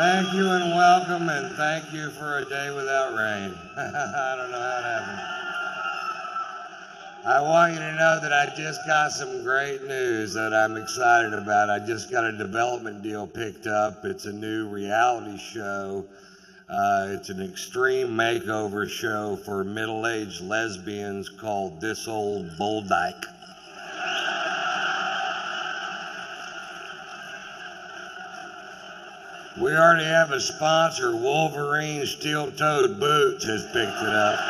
Thank you and welcome, and thank you for a day without rain. I don't know how it happened. I want you to know that I just got some great news that I'm excited about. I just got a development deal picked up. It's a new reality show. It's an extreme makeover show for middle-aged lesbians called This Old Bull Dyke. We already have a sponsor. Wolverine Steel-Toed Boots has picked it up.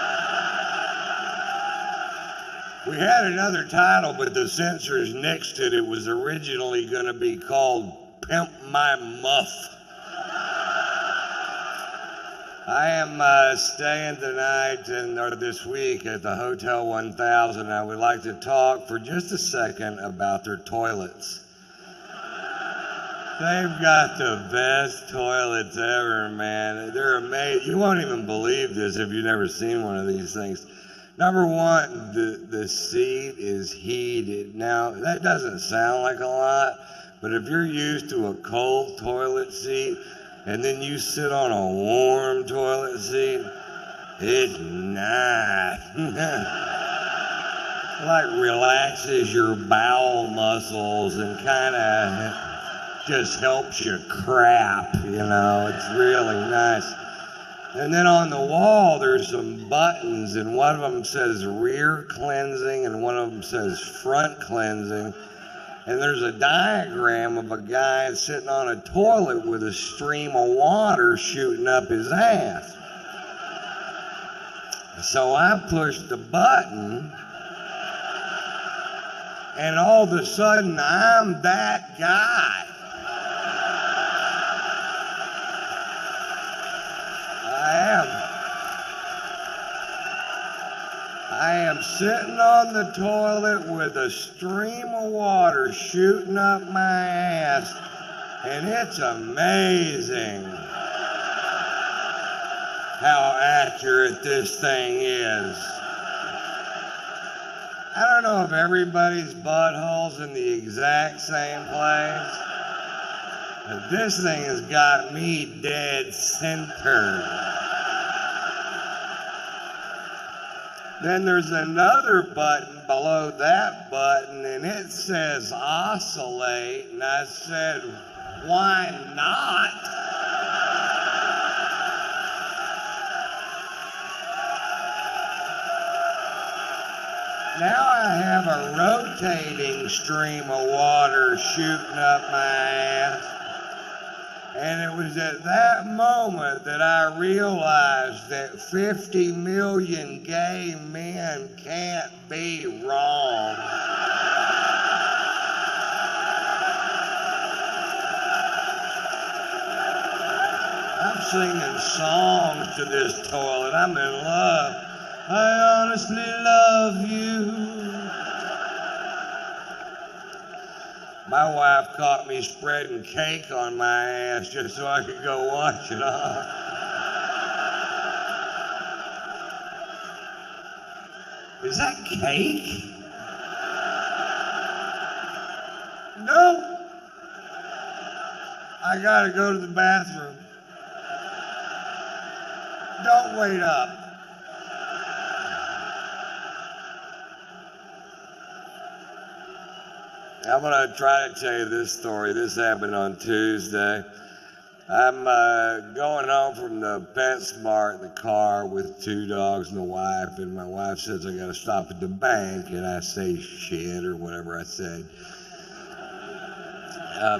We had another title, but the censors nixed it. It was originally going to be called Pimp My Muff. I am staying tonight or this week at the Hotel 1000. I would like to talk for just a second about their toilets. They've got the best toilets ever, man. They're amazing. You won't even believe this if you've never seen one of these things. Number one, the seat is heated. Now, that doesn't sound like a lot, but if you're used to a cold toilet seat and then you sit on a warm toilet seat, it's nice. Like relaxes your bowel muscles and kind of just helps you crap, you know. It's really nice. And then on the wall, there's some buttons, and one of them says rear cleansing, and one of them says front cleansing. And there's a diagram of a guy sitting on a toilet with a stream of water shooting up his ass. So I pushed the button, and all of a sudden, I'm that guy. I am sitting on the toilet with a stream of water shooting up my ass, and it's amazing how accurate this thing is. I don't know if everybody's butthole's in the exact same place, but this thing has got me dead center. Then there's another button below that button, and it says oscillate, and I said, why not? Now I have a rotating stream of water shooting up my ass. And it was at that moment that I realized that 50 million gay men can't be wrong. I'm singing songs to this toilet. I'm in love. I honestly love you. My wife caught me spreading cake on my ass just so I could go wash it off. Is that cake? No. I gotta go to the bathroom. Don't wait up. I'm going to try to tell you this story. This happened on Tuesday. I'm going home from the PetSmart in the car with 2 dogs and a wife, and my wife says I got to stop at the bank, and I say shit or whatever I said.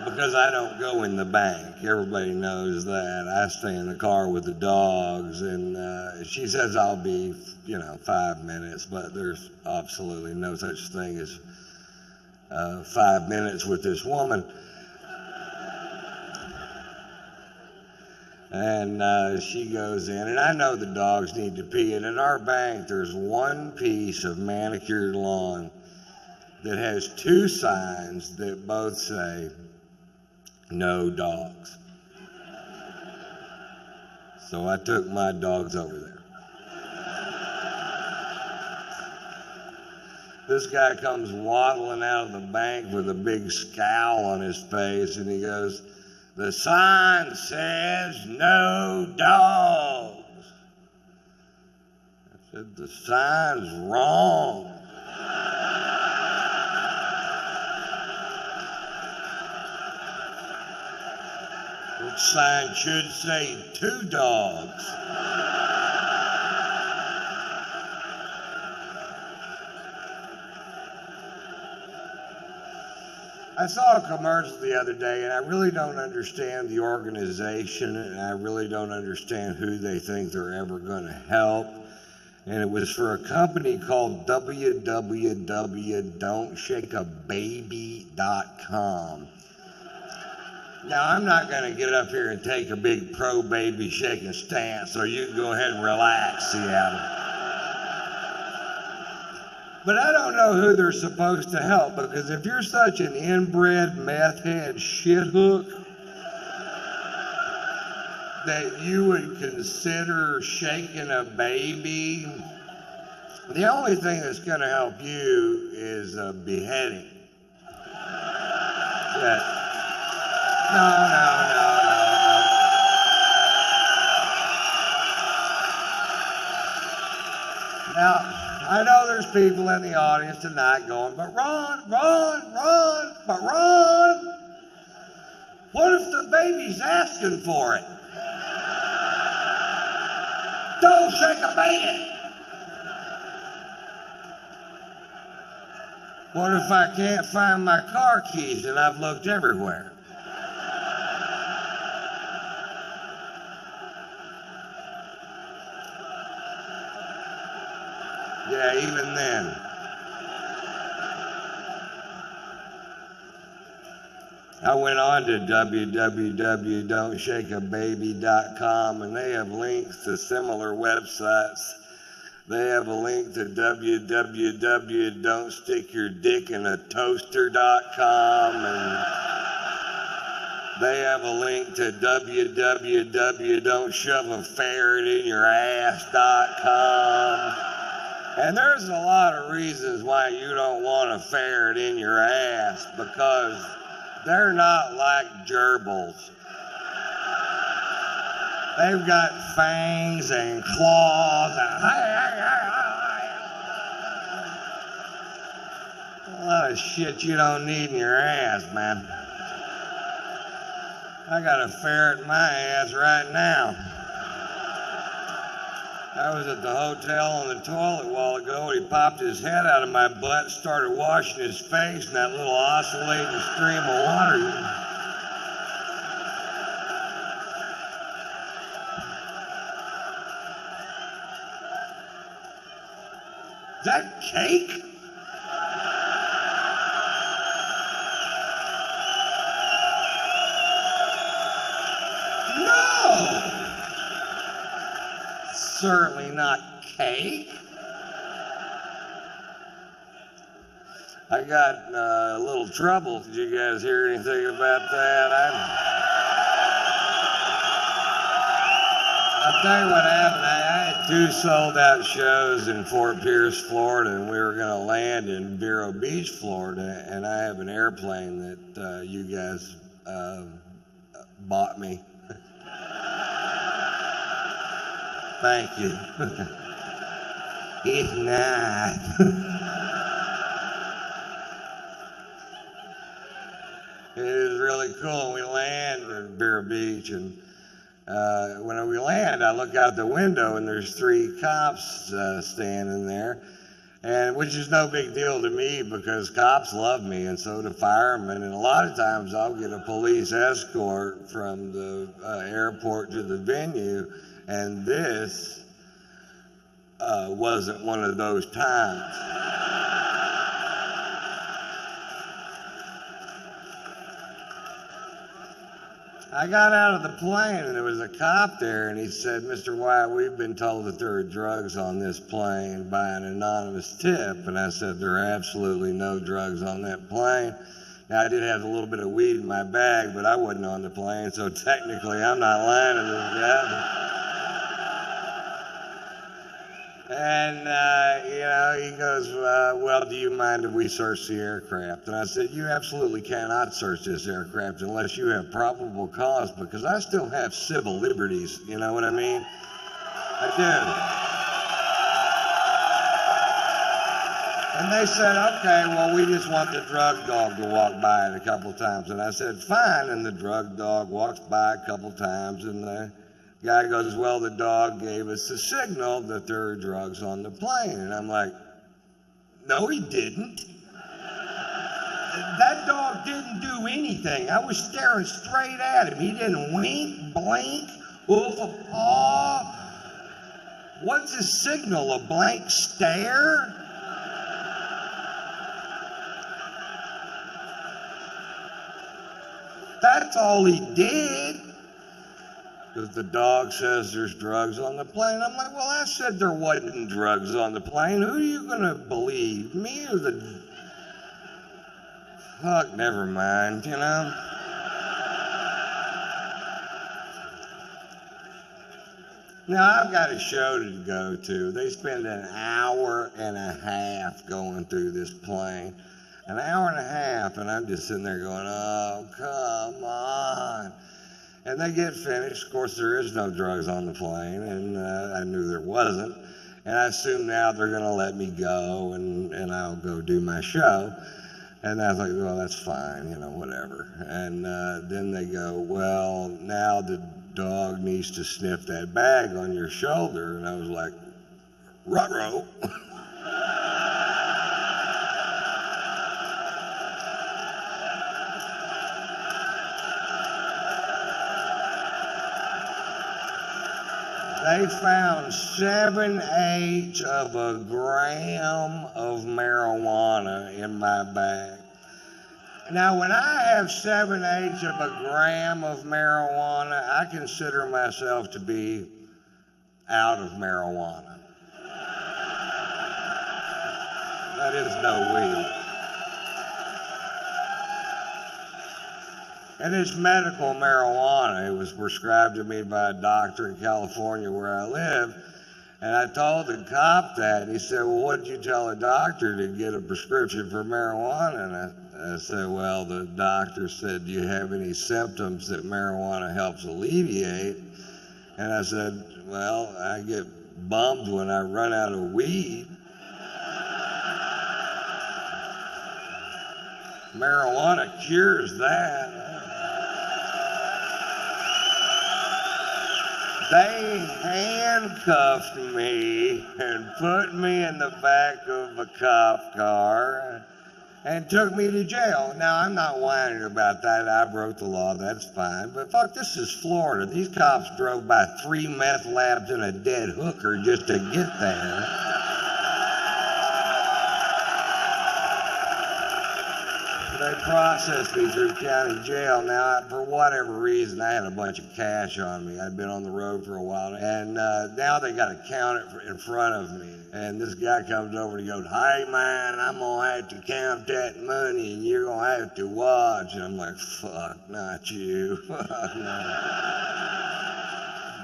Because I don't go in the bank. Everybody knows that. I stay in the car with the dogs, and she says I'll be, 5 minutes, but there's absolutely no such thing as 5 minutes with this woman. And she goes in, and I know the dogs need to pee, and in our bank there's one piece of manicured lawn that has 2 signs that both say, no dogs. So I took my dogs over there. This guy comes waddling out of the bank with a big scowl on his face, and he goes, the sign says has no dogs. I said, the sign's wrong. The sign should say 2 dogs. I saw a commercial the other day, and I really don't understand the organization, and I really don't understand who they think they're ever going to help. And it was for a company called www.don'tshakeababy.com. Now, I'm not going to get up here and take a big pro-baby shaking stance, so you can go ahead and relax, Seattle. But I don't know who they're supposed to help, because if you're such an inbred meth head shithook that you would consider shaking a baby, the only thing that's going to help you is a beheading. No. Now, I know there's people in the audience tonight going, but Ron, what if the baby's asking for it? Don't shake a baby. What if I can't find my car keys and I've looked everywhere? Yeah, even then. I went on to www.don'tshakeababy.com, and they have links to similar websites. They have a link to www.don'tstickyourdickinatoaster.com, and they have a link to www.don'tshoveaferretinyourass.com. And there's a lot of reasons why you don't want a ferret in your ass, because they're not like gerbils. They've got fangs and claws and a lot of shit you don't need in your ass, man. I got a ferret in my ass right now. I was at the hotel on the toilet a while ago, and he popped his head out of my butt, started washing his face in that little oscillating stream of water. Is that cake? No! Certainly not cake. I got a little trouble. Did you guys hear anything about that? I'll tell you what happened. I had 2 sold-out shows in Fort Pierce, Florida, and we were going to land in Vero Beach, Florida, and I have an airplane that you guys bought me. Thank you. It's nice. It is really cool. We land at Vero Beach, and when we land, I look out the window, and there's 3 cops standing there, and which is no big deal to me because cops love me, and so do firemen. And a lot of times, I'll get a police escort from the airport to the venue. And this wasn't one of those times. I got out of the plane and there was a cop there, and he said, "Mr. Wyatt, we've been told that there are drugs on this plane by an anonymous tip." And I said, "There are absolutely no drugs on that plane." Now, I did have a little bit of weed in my bag, but I wasn't on the plane, so technically I'm not lying to this guy. And, he goes, well, do you mind if we search the aircraft? And I said, you absolutely cannot search this aircraft unless you have probable cause, because I still have civil liberties, you know what I mean? I do. And they said, okay, well, we just want the drug dog to walk by it a couple times. And I said, fine. And the drug dog walks by a couple times, and the guy goes, well, the dog gave us a signal that there are drugs on the plane. And I'm like, no, he didn't. That dog didn't do anything. I was staring straight at him. He didn't wink, blink, oof a paw. What's his signal, a blank stare? That's all he did. Because the dog says there's drugs on the plane. I'm like, well, I said there wasn't drugs on the plane. Who are you going to believe? Me or the... Fuck, never mind, you know? Now, I've got a show to go to. They spend an hour and a half going through this plane. An hour and a half, and I'm just sitting there going, oh, come on. And they get finished. Of course, there is no drugs on the plane, and I knew there wasn't. And I assume now they're going to let me go, and I'll go do my show. And I was like, well, that's fine, whatever. And then they go, well, now the dog needs to sniff that bag on your shoulder. And I was like, ruh-roh. They found 7/8 of a gram of marijuana in my bag. Now, when I have 7/8 of a gram of marijuana, I consider myself to be out of marijuana. That is no weed. And it's medical marijuana. It was prescribed to me by a doctor in California where I live. And I told the cop that. And he said, well, what did you tell a doctor to get a prescription for marijuana? And I said, well, the doctor said, do you have any symptoms that marijuana helps alleviate? And I said, well, I get bummed when I run out of weed. Marijuana cures that. They handcuffed me and put me in the back of a cop car and took me to jail. Now, I'm not whining about that. I broke the law. That's fine. But fuck, this is Florida. These cops drove by 3 meth labs and a dead hooker just to get there. They processed me through county jail. Now, for whatever reason, I had a bunch of cash on me. I'd been on the road for a while, and now they got to count it in front of me. And this guy comes over and he goes, hey, man, I'm going to have to count that money, and you're going to have to watch. And I'm like, fuck, not you. Fuck, no.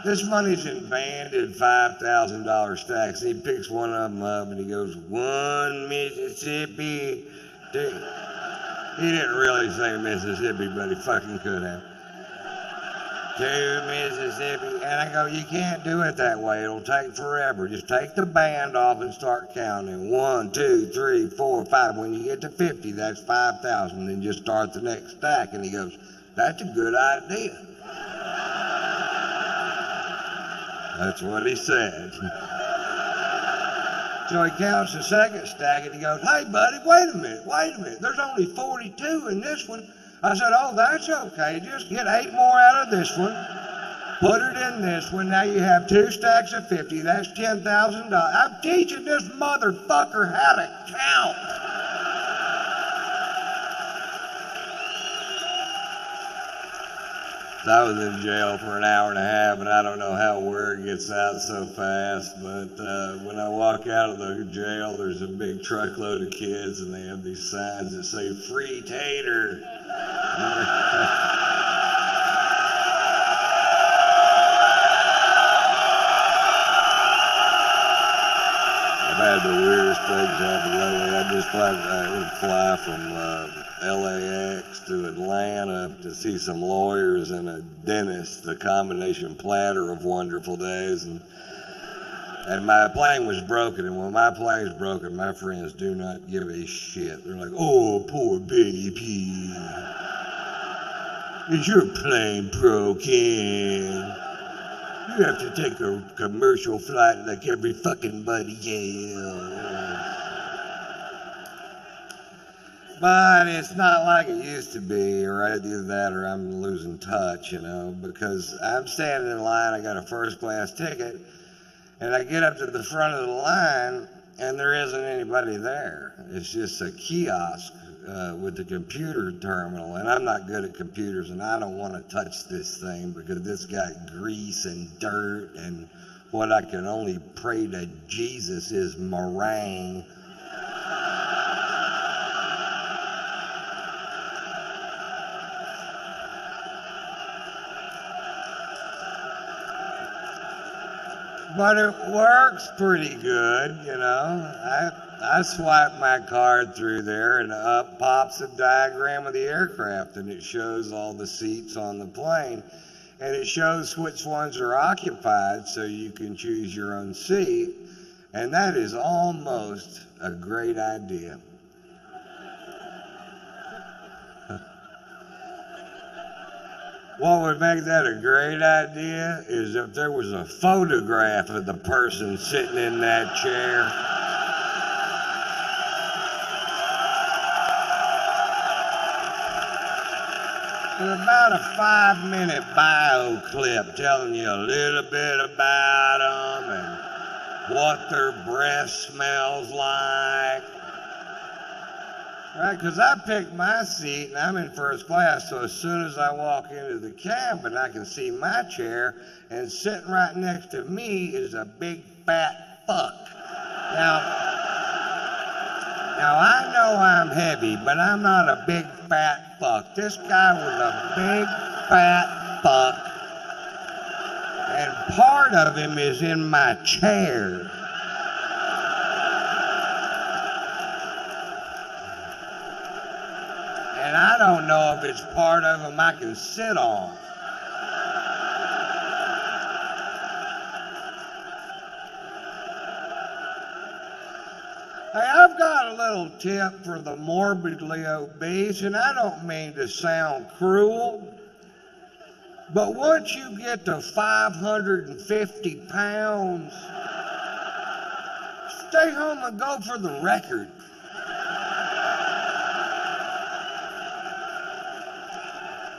This money's in banded $5,000 stacks. He picks one of them up, and he goes, 1 Mississippi, 2. He didn't really say Mississippi, but he fucking could have. 2 Mississippi. And I go, you can't do it that way. It'll take forever. Just take the band off and start counting. 1, 2, 3, 4, 5. When you get to 50, that's 5,000. Then just start the next stack. And he goes, that's a good idea. That's what he said. So he counts the second stack and he goes, hey buddy, wait a minute, there's only 42 in this one. I said, oh, that's okay, just get 8 more out of this one, put it in this one, now you have 2 stacks of 50, that's $10,000. I'm teaching this motherfucker how to count. I was in jail for an hour and a half, and I don't know how word gets out so fast, but when I walk out of the jail, there's a big truckload of kids, and they have these signs that say, free tater. had the weirdest things happen lately. I would fly from LAX to Atlanta to see some lawyers and a dentist, the combination platter of wonderful days. And my plane was broken, and when my plane's broken, my friends do not give a shit. They're like, oh, poor baby. Is your plane broken? You have to take a commercial flight like every fucking buddy else. But it's not like it used to be, or either that or I'm losing touch, because I'm standing in line, I got a first class ticket, and I get up to the front of the line, and there isn't anybody there. It's just a kiosk with the computer terminal, and I'm not good at computers, and I don't want to touch this thing because it's got grease and dirt, and what I can only pray to Jesus is meringue. But it works pretty good, I swipe my card through there and up pops a diagram of the aircraft, and it shows all the seats on the plane, and it shows which ones are occupied so you can choose your own seat, and that is almost a great idea. What would make that a great idea is if there was a photograph of the person sitting in that chair. And about a 5-minute bio clip telling you a little bit about them and what their breath smells like. Right, because I picked my seat and I'm in first class, so as soon as I walk into the cabin, I can see my chair, and sitting right next to me is a big fat fuck. Now I know I'm heavy, but I'm not a big fat fuck. This guy was a big fat fuck, and part of him is in my chair. And I don't know if it's part of him I can sit on. Hey, I've got a little tip for the morbidly obese, and I don't mean to sound cruel, but once you get to 550 pounds, stay home and go for the record.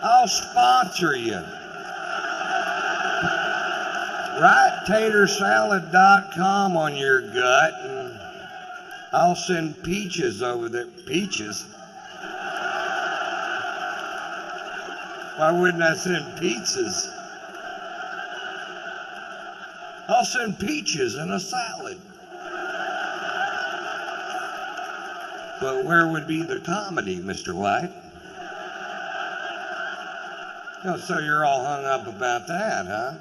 I'll sponsor you. Write tatersalad.com on your gut, and I'll send peaches over there. Peaches? Why wouldn't I send pizzas? I'll send peaches in a salad. But where would be the comedy, Mr. White? Oh, so you're all hung up about that, huh?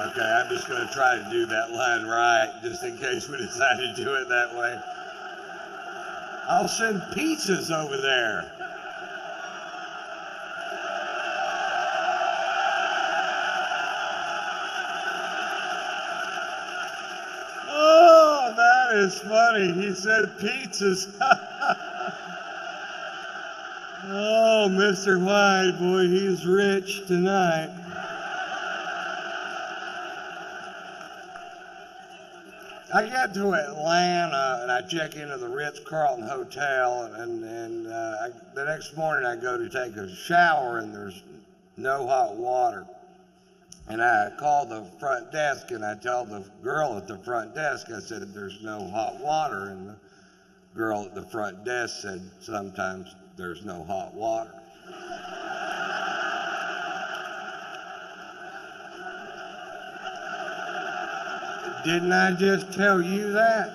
Okay, I'm just going to try to do that line right, just in case we decide to do it that way. I'll send pizzas over there. It's funny, he said pizzas. Oh, Mr. White, boy, he's rich tonight. I get to Atlanta and I check into the Ritz-Carlton Hotel, and the next morning I go to take a shower and there's no hot water. And I call the front desk and I tell the girl at the front desk, I said, there's no hot water. And the girl at the front desk said, sometimes there's no hot water. Didn't I just tell you that?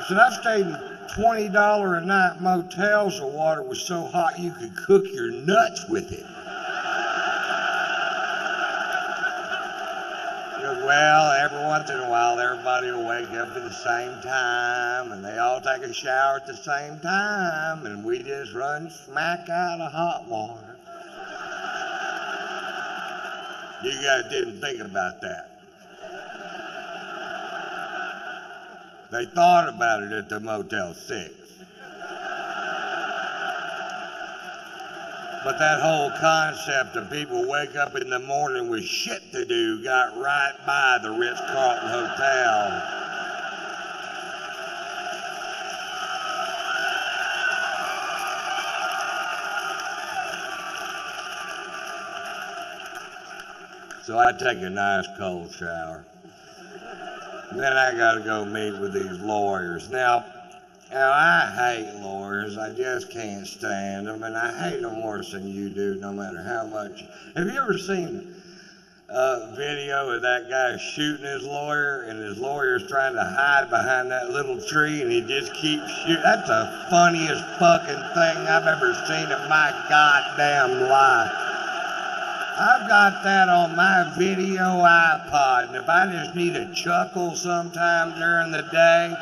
said, I've stayed in $20 a night motels. The water was so hot you could cook your nuts with it. He goes, well, every once in a while, everybody will wake up at the same time, and they all take a shower at the same time, and we just run smack out of hot water. You guys didn't think about that. They thought about it at the Motel 6. But that whole concept of people wake up in the morning with shit to do got right by the Ritz-Carlton Hotel. So I take a nice cold shower. Then I gotta go meet with these lawyers. Now I hate lawyers. I just can't stand them, and I hate them worse than you do, no matter how much. Have you ever seen a video of that guy shooting his lawyer, and his lawyer's trying to hide behind that little tree, and he just keeps shooting? That's the funniest fucking thing I've ever seen in my goddamn life. I've got that on my video iPod, and if I just need a chuckle sometime during the day,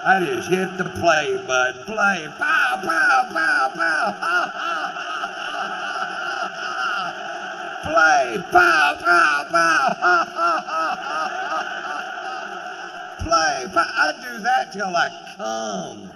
I just hit the play button. Play. Pow, pow, pow, pow. Ha, ha, ha, ha, ha. Play. Pow, pow, pow. Ha, ha, ha, ha, ha. Play. Pow. I do that till I come.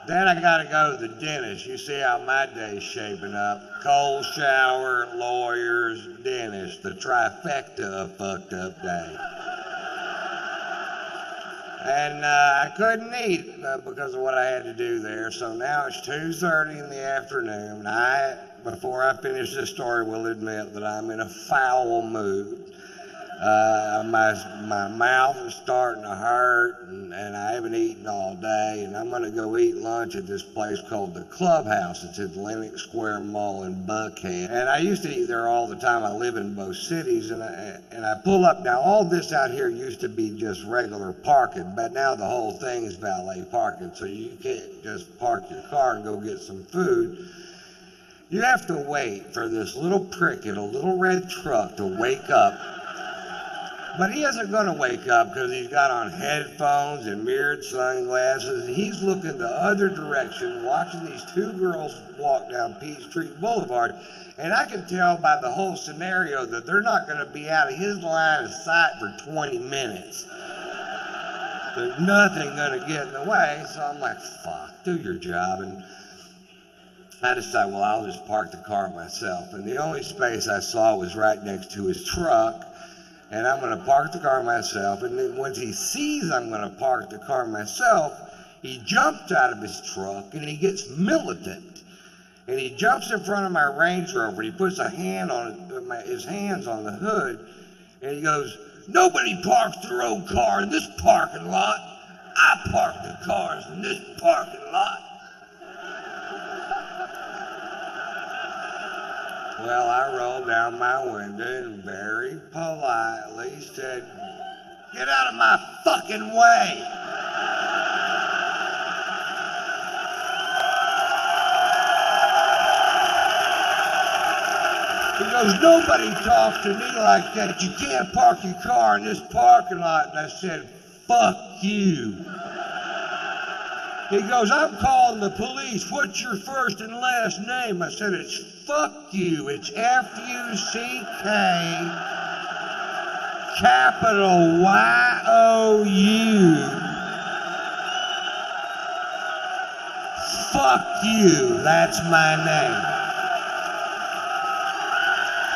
Then I gotta go to the dentist. You see how my day's shaping up. Cold shower, lawyers, dentist, the trifecta of fucked up day. And I couldn't eat because of what I had to do there. So now it's 2:30 in the afternoon. Before I finish this story, will admit that I'm in a foul mood. My mouth is starting to hurt, and I haven't eaten all day, and I'm going to go eat lunch at this place called the Clubhouse. It's at Lenox Square Mall in Buckhead, and I used to eat there all the time. I live in both cities, and I pull up. Now, all this out here used to be just regular parking, but now the whole thing is valet parking, so you can't just park your car and go get some food. You have to wait for this little prick in a little red truck to wake up. But he isn't going to wake up because he's got on headphones and mirrored sunglasses. And he's looking the other direction, watching these two girls walk down Peachtree Boulevard. And I can tell by the whole scenario that they're not going to be out of his line of sight for 20 minutes. There's nothing going to get in the way. So I'm like, fuck, do your job. And I decided, well, I'll just park the car myself. And the only space I saw was right next to his truck. And I'm going to park the car myself. And then once he sees I'm going to park the car myself, he jumps out of his truck and he gets militant. And he jumps in front of my Range Rover. He puts his hands on the hood. And he goes, nobody parks their own car in this parking lot. I park the cars in this parking lot. Well, I rolled down my window and very politely said, get out of my fucking way. He goes, nobody talks to me like that. You can't park your car in this parking lot. And I said, fuck you. He goes, I'm calling the police. What's your first and last name? I said, it's fuck you. It's F-U-C-K, capital Y-O-U. Fuck you. That's my name.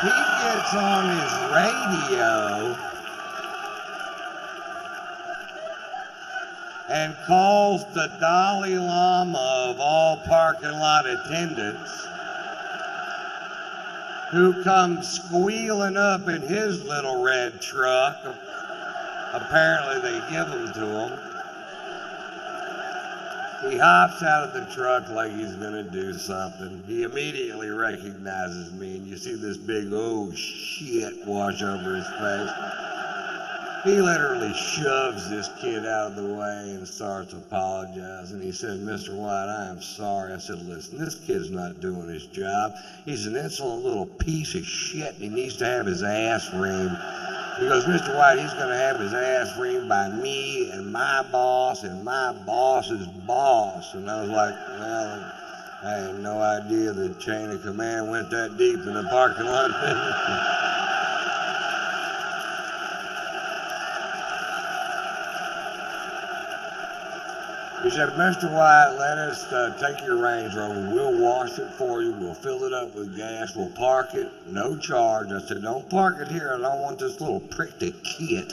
He gets on his radio and calls the Dalai Lama of all parking lot attendants, who comes squealing up in his little red truck. Apparently they give them to him. He hops out of the truck like he's gonna do something. He immediately recognizes me, and you see this big "oh shit" wash over his face. He literally shoves this kid out of the way and starts apologizing. He said, "Mr. White, I am sorry." I said, "Listen, this kid's not doing his job. He's an insolent little piece of shit, and he needs to have his ass reamed." He goes, "Mr. White, he's going to have his ass reamed by me and my boss and my boss's boss." And I was like, well, I had no idea the chain of command went that deep in the parking lot. He said, "Mr. White, let us take your Range Rover. We'll wash it for you. We'll fill it up with gas. We'll park it, no charge." I said, "Don't park it here. I don't want this little prick to kid."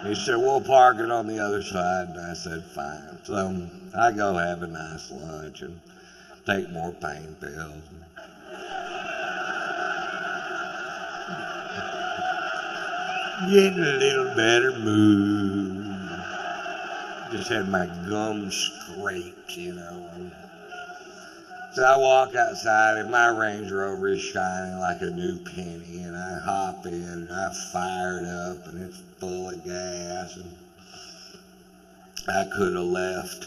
He said, "We'll park it on the other side." And I said, "Fine." So I go have a nice lunch and take more pain pills. Get in a little better mood. Just had my gums scraped, you know. So I walk outside and my Range Rover is shining like a new penny, and I hop in and I fire it up and it's full of gas, and I could have left.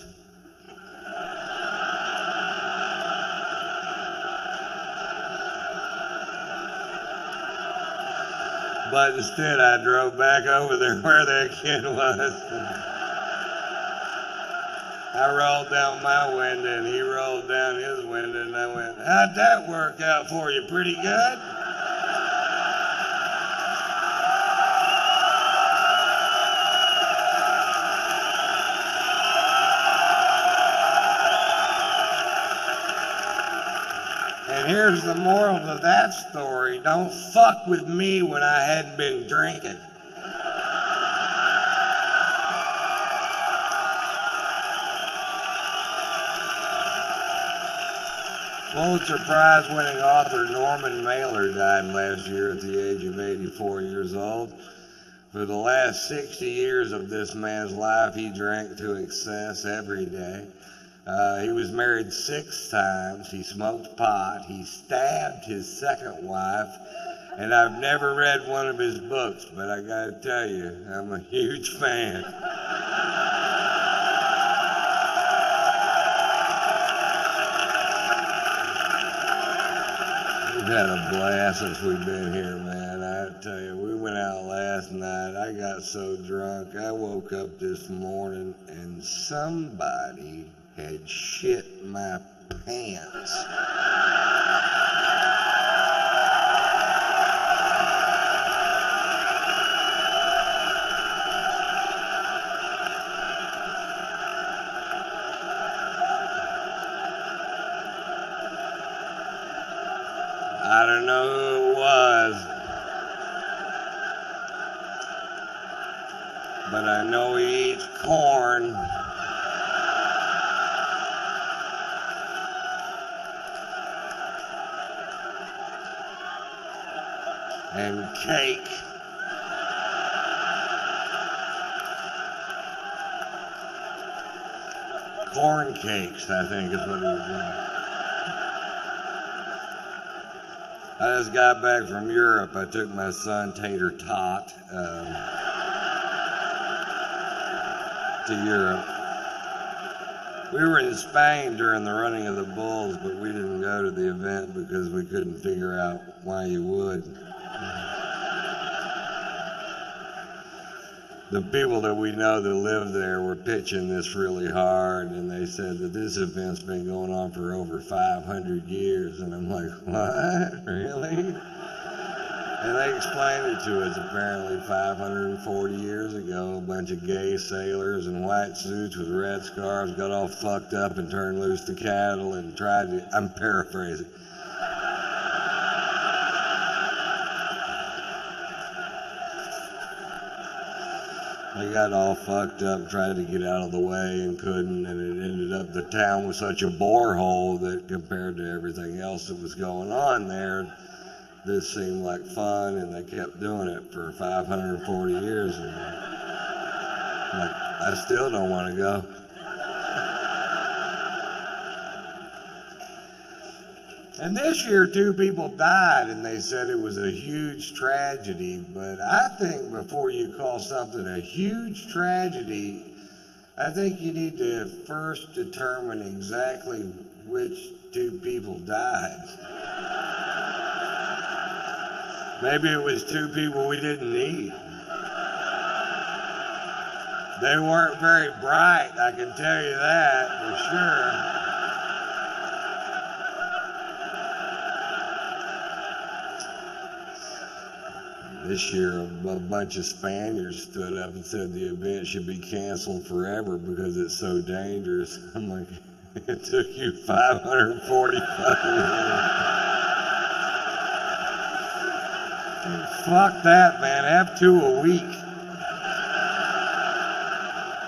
But instead I drove back over there where that kid was. I rolled down my window and he rolled down his window, and I went, "How'd that work out for you? Pretty good?" And here's the moral of that story: don't fuck with me when I hadn't been drinking. Pulitzer Prize winning author Norman Mailer died last year at the age of 84 years old. For the last 60 years of this man's life, he drank to excess every day. He was married 6 times. He smoked pot. He stabbed his second wife. And I've never read one of his books, but I gotta tell you, I'm a huge fan. We've had a blast since we've been here, man. I tell you, we went out last night. I got so drunk. I woke up this morning and somebody had shit my pants. I don't know who it was, but I know he eats corn. And cake. Corn cakes, I think is what he was doing. I just got back from Europe. I took my son Tater Tot to Europe. We were in Spain during the running of the Bulls, but we didn't go to the event because we couldn't figure out why you would. The people that we know that live there were pitching this really hard, and they said that this event's been going on for over 500 years. And I'm like, what? Really? And they explained it to us. Apparently 540 years ago, a bunch of gay sailors in white suits with red scarves got all fucked up and turned loose the cattle and tried to, I'm paraphrasing, they got all fucked up, tried to get out of the way and couldn't, and it ended up the town was such a borehole that compared to everything else that was going on there, this seemed like fun, and they kept doing it for 540 years. And like, I still don't want to go. And this year, 2 people died, and they said it was a huge tragedy. But I think before you call something a huge tragedy, I think you need to first determine exactly which 2 people died. Maybe it was 2 people we didn't need. They weren't very bright, I can tell you that for sure. This year, a bunch of Spaniards stood up and said the event should be canceled forever because it's so dangerous. I'm like, it took you 545 years. Fuck that, man. Have 2 a week.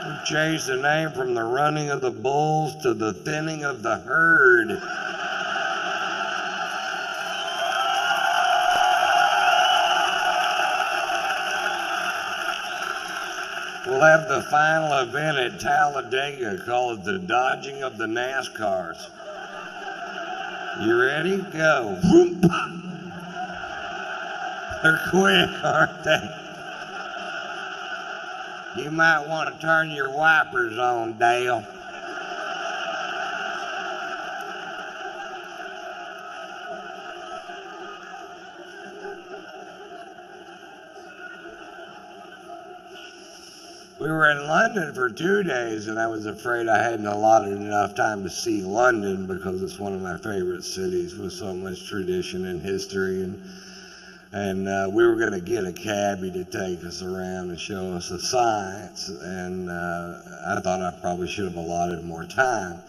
We changed the name from the running of the bulls to the thinning of the herd. We'll have the final event at Talladega, call it the dodging of the NASCARs. You ready? Go. They're quick, aren't they? You might want to turn your wipers on, Dale. We were in London for 2 days, and I was afraid I hadn't allotted enough time to see London because it's one of my favorite cities with so much tradition and history. And we were going to get a cabbie to take us around and show us the sights, and I thought I probably should have allotted more time.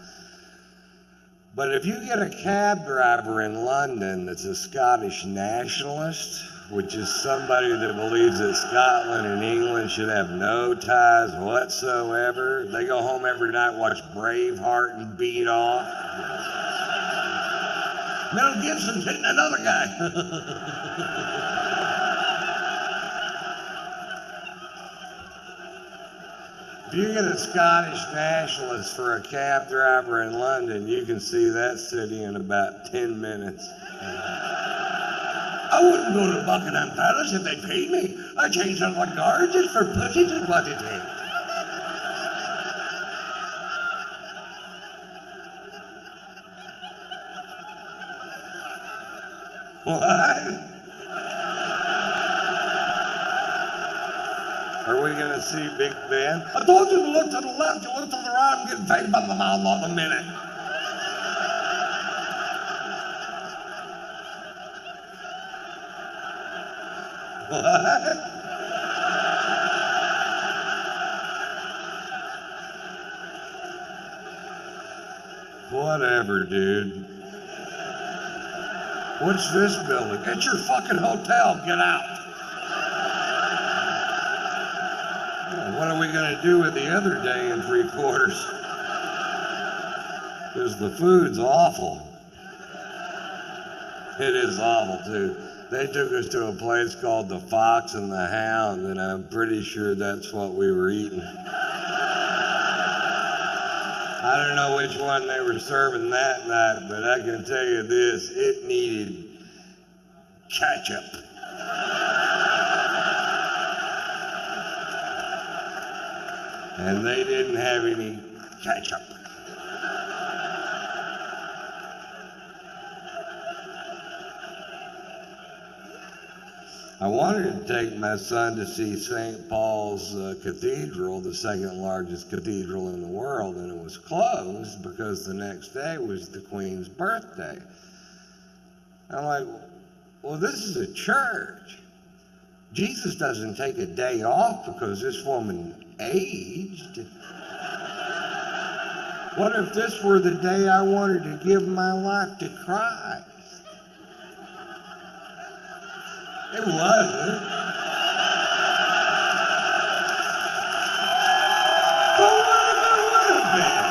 But if you get a cab driver in London that's a Scottish nationalist, which is somebody that believes that Scotland and England should have no ties whatsoever, they go home every night, watch Braveheart and beat off. Mel Gibson's hitting another guy. If you get a Scottish nationalist for a cab driver in London, you can see that city in about 10 minutes. I wouldn't go to Buckingham Palace if they paid me. I changed out the guards just for pussies and what it is. What? Are we going to see Big Ben? I told you to look to the left, you look to the right, I'm getting paid by the mile of a minute. What? Whatever, dude. What's this building? It's your fucking hotel, get out. What are we going to do with the other day and 3/4? Because the food's awful. It is awful, too. They took us to a place called the Fox and the Hound, and I'm pretty sure that's what we were eating. I don't know which one they were serving that night, but I can tell you this, it needed ketchup. And they didn't have any ketchup. I wanted to take my son to see St. Paul's Cathedral, the 2nd largest cathedral in the world, and it was closed because the next day was the Queen's birthday. I'm like, well, this is a church. Jesus doesn't take a day off because this woman aged. What if this were the day I wanted to give my life to Christ? It wasn't. But what if it would have been?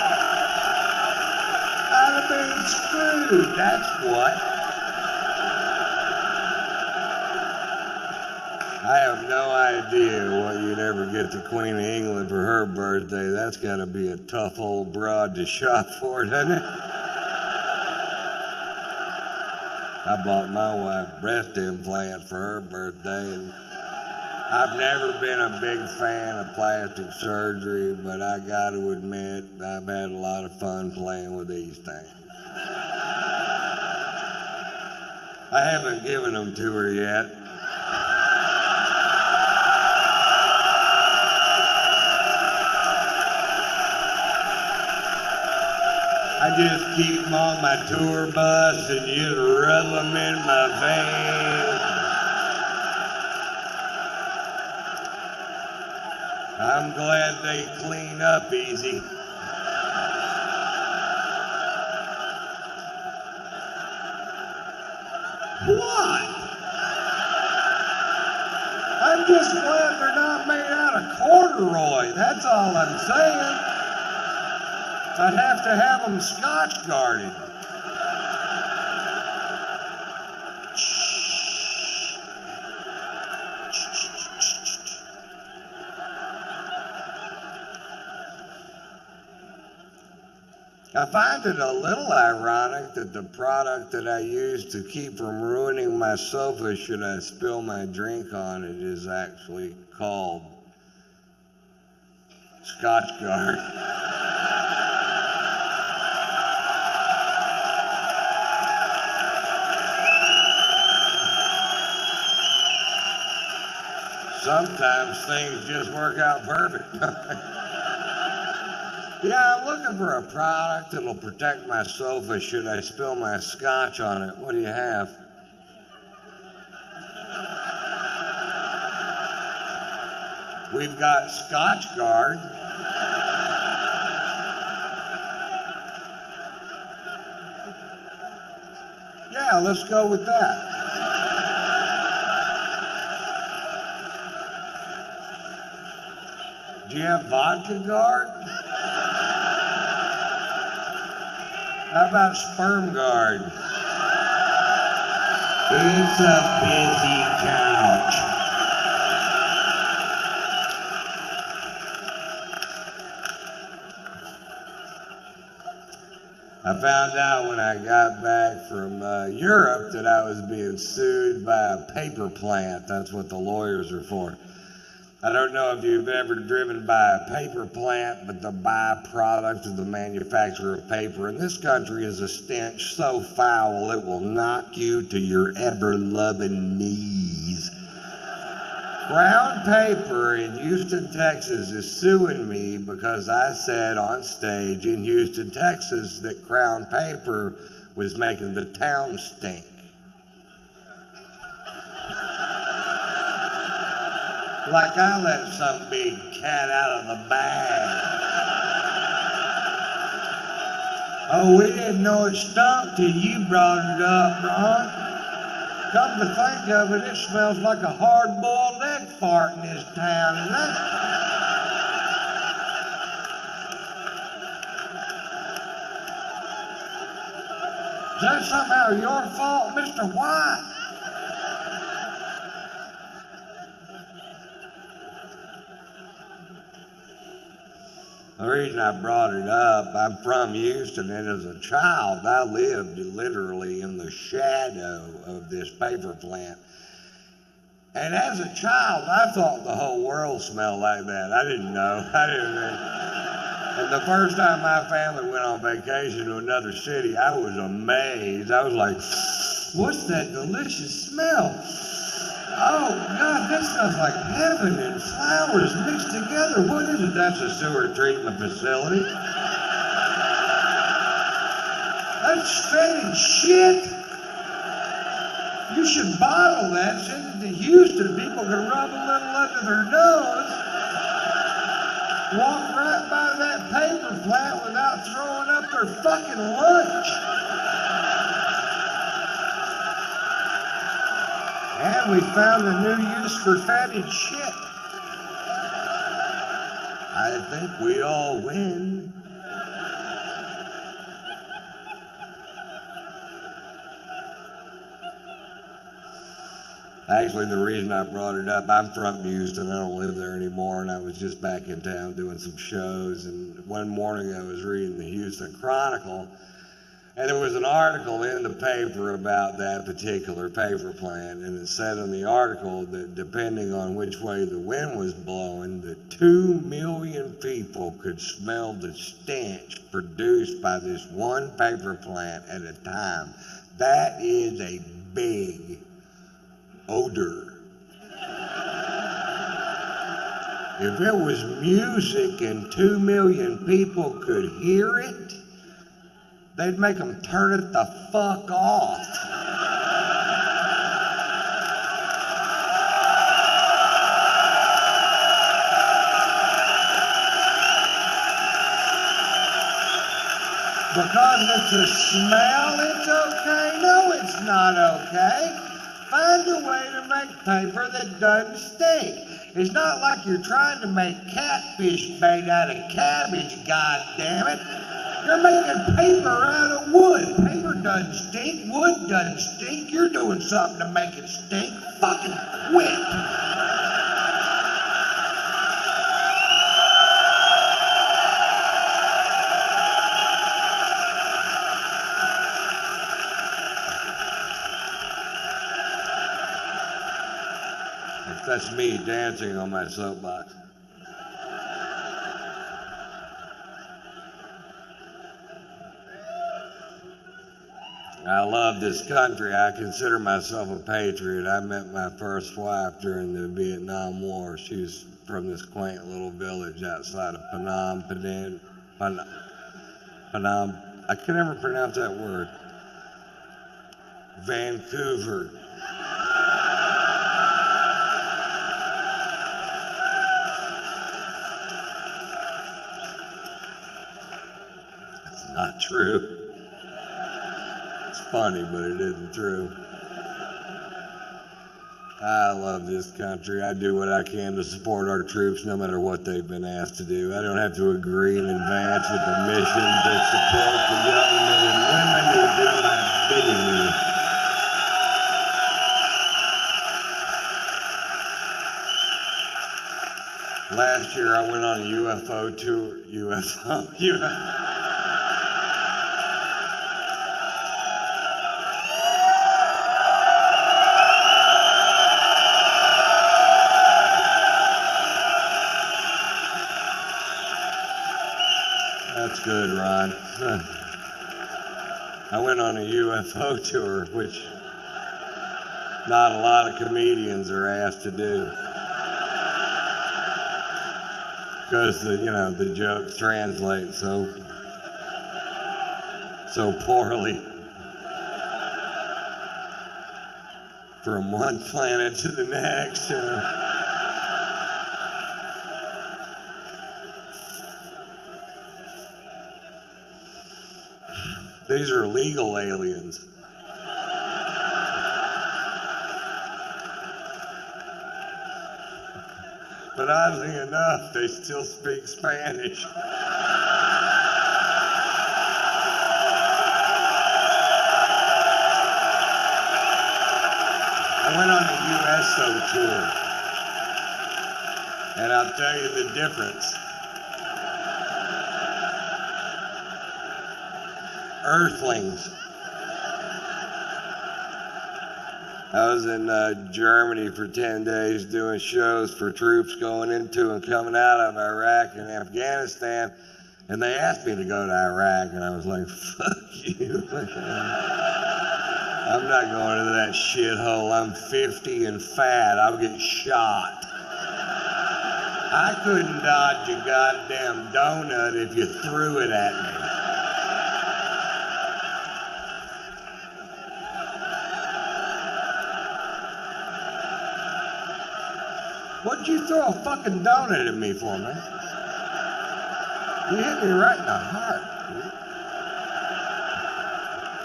I'd have been screwed, that's what. I have no idea what you'd ever get the Queen of England for her birthday. That's got to be a tough old broad to shop for, doesn't it? I bought my wife breast implant for her birthday, and I've never been a big fan of plastic surgery, but I got to admit, I've had a lot of fun playing with these things. I haven't given them to her yet. I just keep them on my tour bus and just rub them in my veins. I'm glad they clean up easy. What? I'm just glad they're not made out of corduroy. That's all I'm saying. I'd have to have them Scotch guarded. I find it a little ironic that the product that I use to keep from ruining my sofa should I spill my drink on it is actually called Scotch Guard. Sometimes things just work out perfect. Yeah, I'm looking for a product that'll protect my sofa should I spill my scotch on it. What do you have? We've got Scotch Guard. Yeah, let's go with that. Do you have Vodka Guard? How about Sperm Guard? It's a busy couch. I found out when I got back from Europe that I was being sued by a paper plant. That's what the lawyers are for. I don't know if you've ever driven by a paper plant, but the byproduct of the manufacture of paper in this country is a stench so foul it will knock you to your ever-loving knees. Crown Paper in Houston, Texas is suing me because I said on stage in Houston, Texas that Crown Paper was making the town stink. Like I let some big cat out of the bag. Oh, we didn't know it stunk till you brought it up, Ron. Come to think of it, it smells like a hard-boiled egg fart in this town, and is that somehow your fault, Mr. White? The reason I brought it up, I'm from Houston, and as a child, I lived literally in the shadow of this paper plant. And as a child, I thought the whole world smelled like that. I didn't know. And the first time my family went on vacation to another city, I was amazed. I was like, what's that delicious smell? Oh, God, that smells like heaven and flowers mixed together. What is it? That's a sewer treatment facility. That's fetid shit. You should bottle that, send it to Houston. People can rub a little under their nose, walk right by that paper plant without throwing up their fucking lunch. And we found a new use for fetid shit. I think we all win. Actually, the reason I brought it up, I'm from Houston. I don't live there anymore, and I was just back in town doing some shows. And one morning I was reading the Houston Chronicle, and there was an article in the paper about that particular paper plant, and it said in the article that depending on which way the wind was blowing, that 2 million people could smell the stench produced by this one paper plant at a time. That is a big odor. If it was music and 2 million people could hear it, they'd make them turn it the fuck off. Because it's a smell, it's okay? No, it's not okay. Find a way to make paper that doesn't stink. It's not like you're trying to make catfish made out of cabbage, goddammit. You're making paper out of wood. Paper doesn't stink, wood doesn't stink. You're doing something to make it stink. Fucking quit. That's me dancing on my soapbox. I love this country. I consider myself a patriot. I met my first wife during the Vietnam War. She was from this quaint little village outside of Phnom Penh. I can never pronounce that word. Vancouver. That's not true. It's funny, but it isn't true. I love this country. I do what I can to support our troops, no matter what they've been asked to do. I don't have to agree in advance with the mission to support the young men and women who do my bidding. Last year, I went on a UFO tour. That's good, Ron. I went on a UFO tour, which not a lot of comedians are asked to do. Because the jokes translate so poorly from one planet to the next. These are legal aliens. But oddly enough, they still speak Spanish. I went on a USO tour, and I'll tell you the difference. Earthlings. I was in Germany for 10 days doing shows for troops going into and coming out of Iraq and Afghanistan, and they asked me to go to Iraq, and I was like, fuck you. I'm not going to that shithole. I'm 50 and fat. I'll get shot. I couldn't dodge a goddamn donut if you threw it at me. What'd you throw a fucking donut at me for, man? You hit me right in the heart, dude.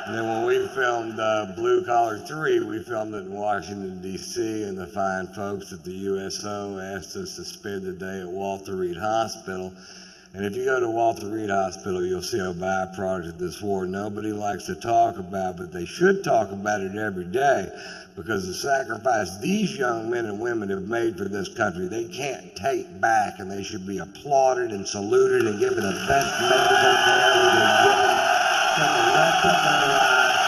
And then when we filmed Blue Collar 3, we filmed it in Washington, D.C., and the fine folks at the USO asked us to spend the day at Walter Reed Hospital. And if you go to Walter Reed Hospital, you'll see a byproduct of this war nobody likes to talk about, but they should talk about it every day, because the sacrifice these young men and women have made for this country, they can't take back, and they should be applauded and saluted and given the best medical care we can give them for the rest of their lives.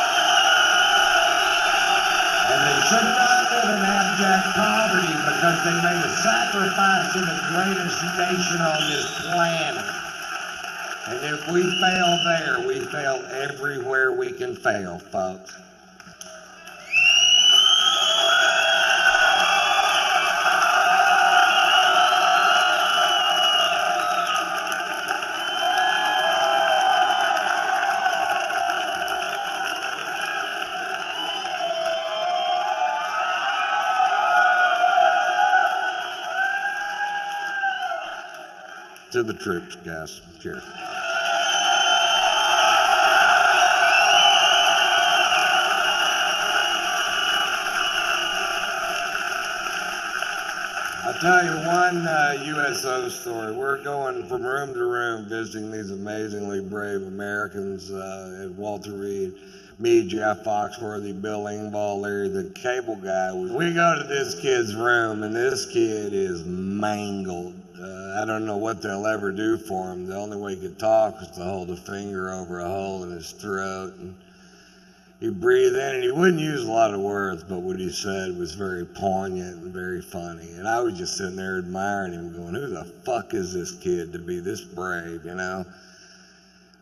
And they should not live in abject poverty because they made a sacrifice to the greatest nation on this planet. And if we fail there, we fail everywhere we can fail, folks. To the troops, guys. Cheers. I'll tell you one USO story. We're going from room to room visiting these amazingly brave Americans at Walter Reed. Me, Jeff Foxworthy, Bill Engvall, Larry the Cable Guy. We go to this kid's room, and this kid is mangled. I don't know what they'll ever do for him. The only way he could talk was to hold a finger over a hole in his throat. And he'd breathe in, and he wouldn't use a lot of words, but what he said was very poignant and very funny. And I was just sitting there admiring him, going, who the fuck is this kid to be this brave, you know?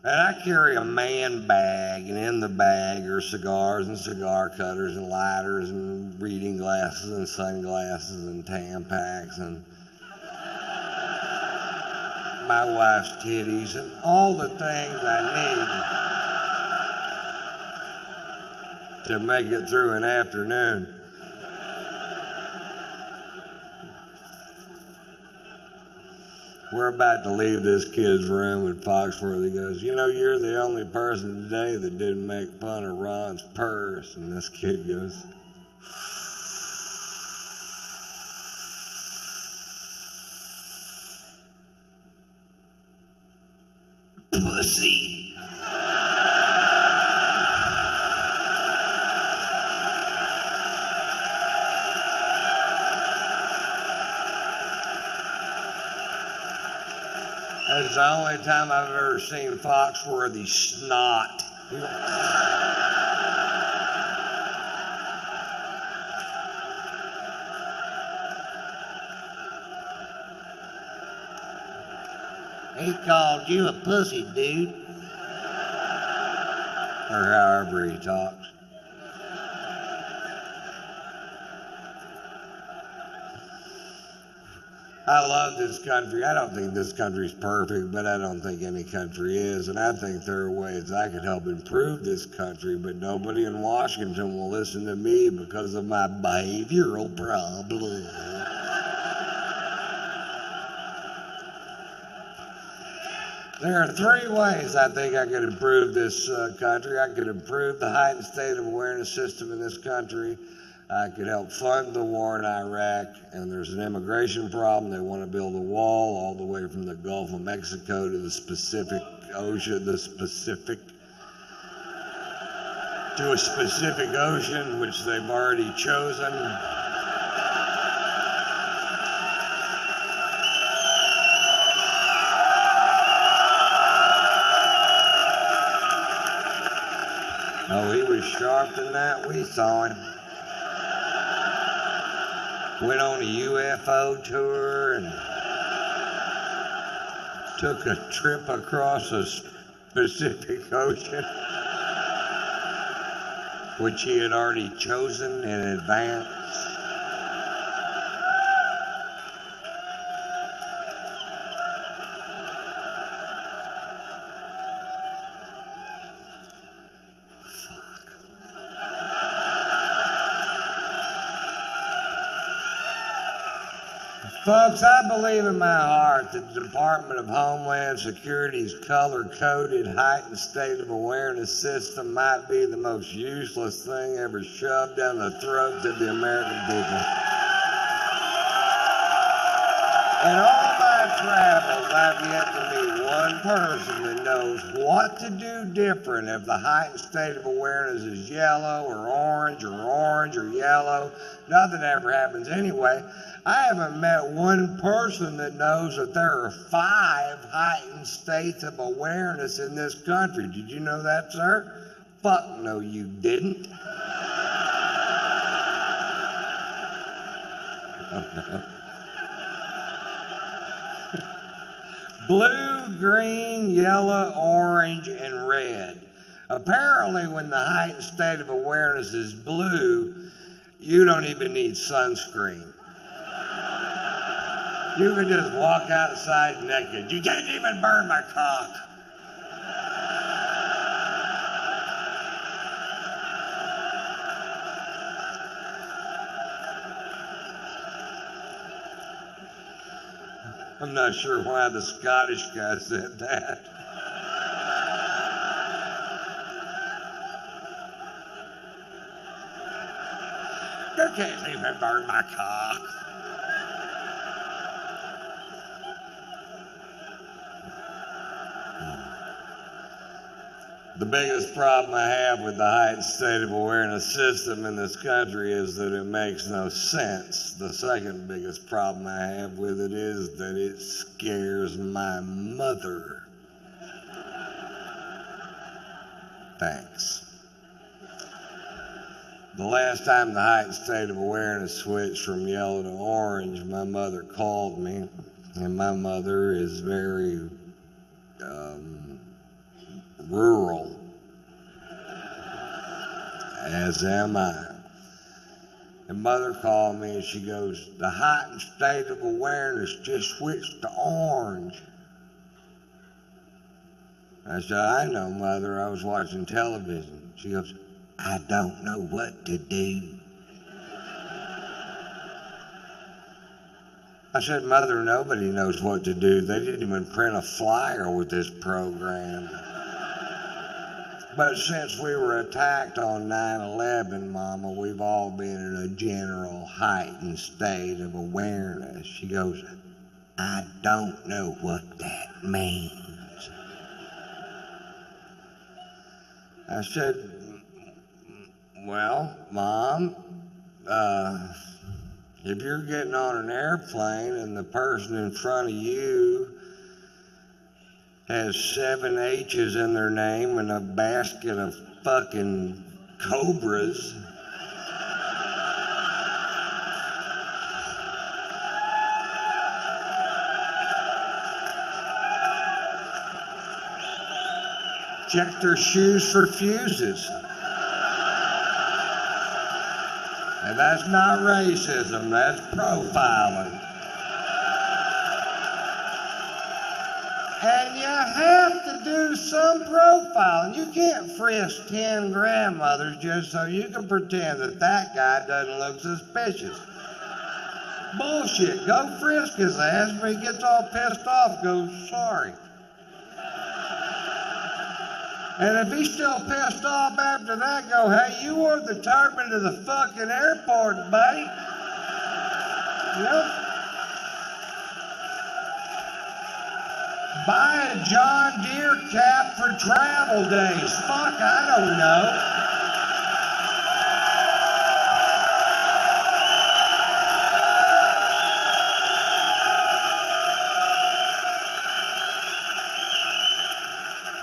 And I carry a man bag, and in the bag are cigars and cigar cutters and lighters and reading glasses and sunglasses and Tampax and my wife's titties and all the things I need to make it through an afternoon. We're about to leave this kid's room, and Foxworthy goes, you know, you're the only person today that didn't make fun of Ron's purse. And this kid goes, pussy. That's the only time I've ever seen Foxworthy snot. He called you a pussy, dude. Or however he talks. I love this country. I don't think this country's perfect, but I don't think any country is. And I think there are ways I could help improve this country, but nobody in Washington will listen to me because of my behavioral problem. There are three ways I think I could improve this country. I could improve the heightened state of awareness system in this country. I could help fund the war in Iraq, and there's an immigration problem. They want to build a wall all the way from the Gulf of Mexico to the Pacific Ocean, to a specific ocean, which they've already chosen. Oh, he was sharp than that. We saw him. Went on a UFO tour and took a trip across the Pacific Ocean, which he had already chosen in advance. Folks, I believe in my heart that the Department of Homeland Security's color-coded heightened state of awareness system might be the most useless thing ever shoved down the throats of the American people. In all my travels, I've yet to meet one person that knows what to do different if the heightened state of awareness is yellow or orange or yellow. Nothing ever happens anyway. I haven't met one person that knows that there are 5 heightened states of awareness in this country. Did you know that, sir? Fuck no, you didn't. Blue, green, yellow, orange, and red. Apparently, when the heightened state of awareness is blue, you don't even need sunscreen. You can just walk outside naked. You can't even burn my cock. I'm not sure why the Scottish guy said that. You can't even burn my cock. The biggest problem I have with the heightened state of awareness system in this country is that it makes no sense. The second biggest problem I have with it is that it scares my mother. Thanks. The last time the heightened state of awareness switched from yellow to orange, my mother called me, and my mother is very rural, as am I. And mother called me and she goes, the heightened state of awareness just switched to orange. I said, I know, Mother, I was watching television. She goes, I don't know what to do. I said, Mother, nobody knows what to do. They didn't even print a flyer with this program. But since we were attacked on 9/11, Mama, we've all been in a general heightened state of awareness. She goes, I don't know what that means. I said, well, Mom, if you're getting on an airplane and the person in front of you has 7 H's in their name and a basket of fucking cobras, check their shoes for fuses. And that's not racism, that's profiling. And you have to do some profiling. You can't frisk 10 grandmothers just so you can pretend that that guy doesn't look suspicious. Bullshit. Go frisk his ass. When he gets all pissed off, go, sorry. And if he's still pissed off after that, go, hey, you wore the turban to the fucking airport, buddy. Yep. Buy a John Deere cap for travel days. Fuck, I don't know.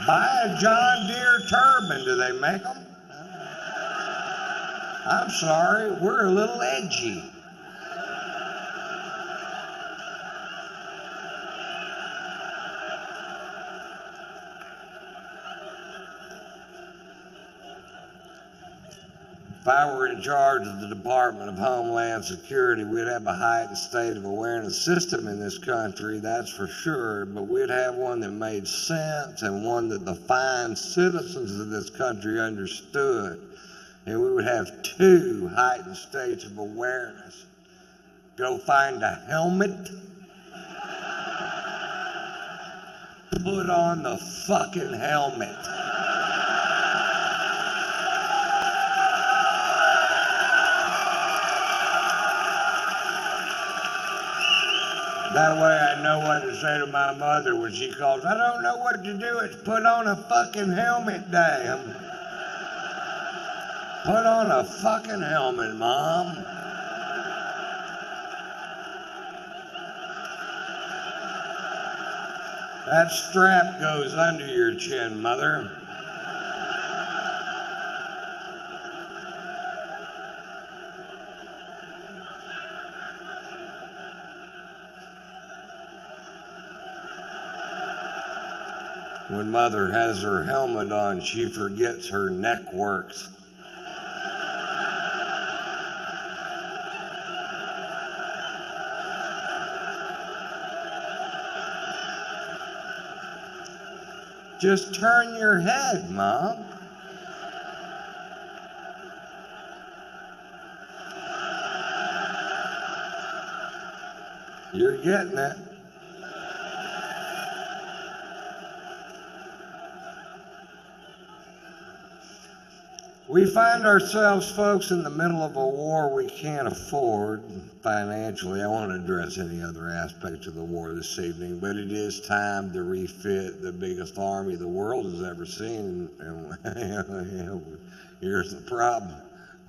Buy a John Deere turban. Do they make them? I'm sorry, we're a little edgy. If I were in charge of the Department of Homeland Security, we'd have a heightened state of awareness system in this country, that's for sure, but we'd have one that made sense and one that the fine citizens of this country understood. And we would have 2 heightened states of awareness. Go find a helmet, put on the fucking helmet. That way I know what to say to my mother when she calls. I don't know what to do. It's put on a fucking helmet, damn. Put on a fucking helmet, Mom. That strap goes under your chin, Mother. When Mother has her helmet on, she forgets her neck works. Just turn your head, Mom. You're getting it. We find ourselves, folks, in the middle of a war we can't afford financially. I won't address any other aspects of the war this evening, but it is time to refit the biggest army the world has ever seen. And here's the problem.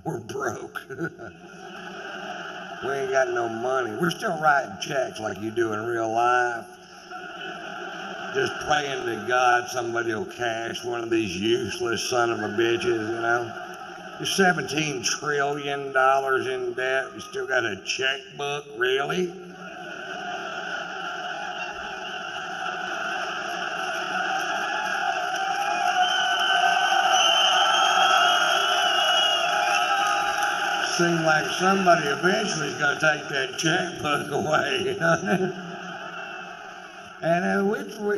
We're broke. We ain't got no money. We're still writing checks like you do in real life. Just praying to God somebody will cash one of these useless son of a bitches, you know? You're $17 trillion in debt. You still got a checkbook, really? Seems like somebody eventually is going to take that checkbook away, you know? And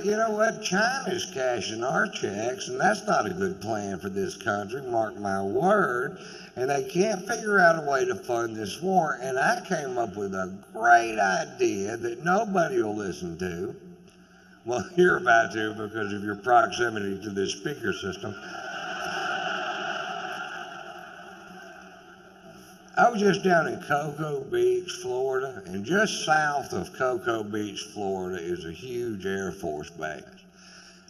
you know what? China's cashing our checks, and that's not a good plan for this country, mark my word. And they can't figure out a way to fund this war. And I came up with a great idea that nobody will listen to. Well, you're about to because of your proximity to this speaker system. I was just down in Cocoa Beach, Florida, and just south of Cocoa Beach, Florida is a huge Air Force base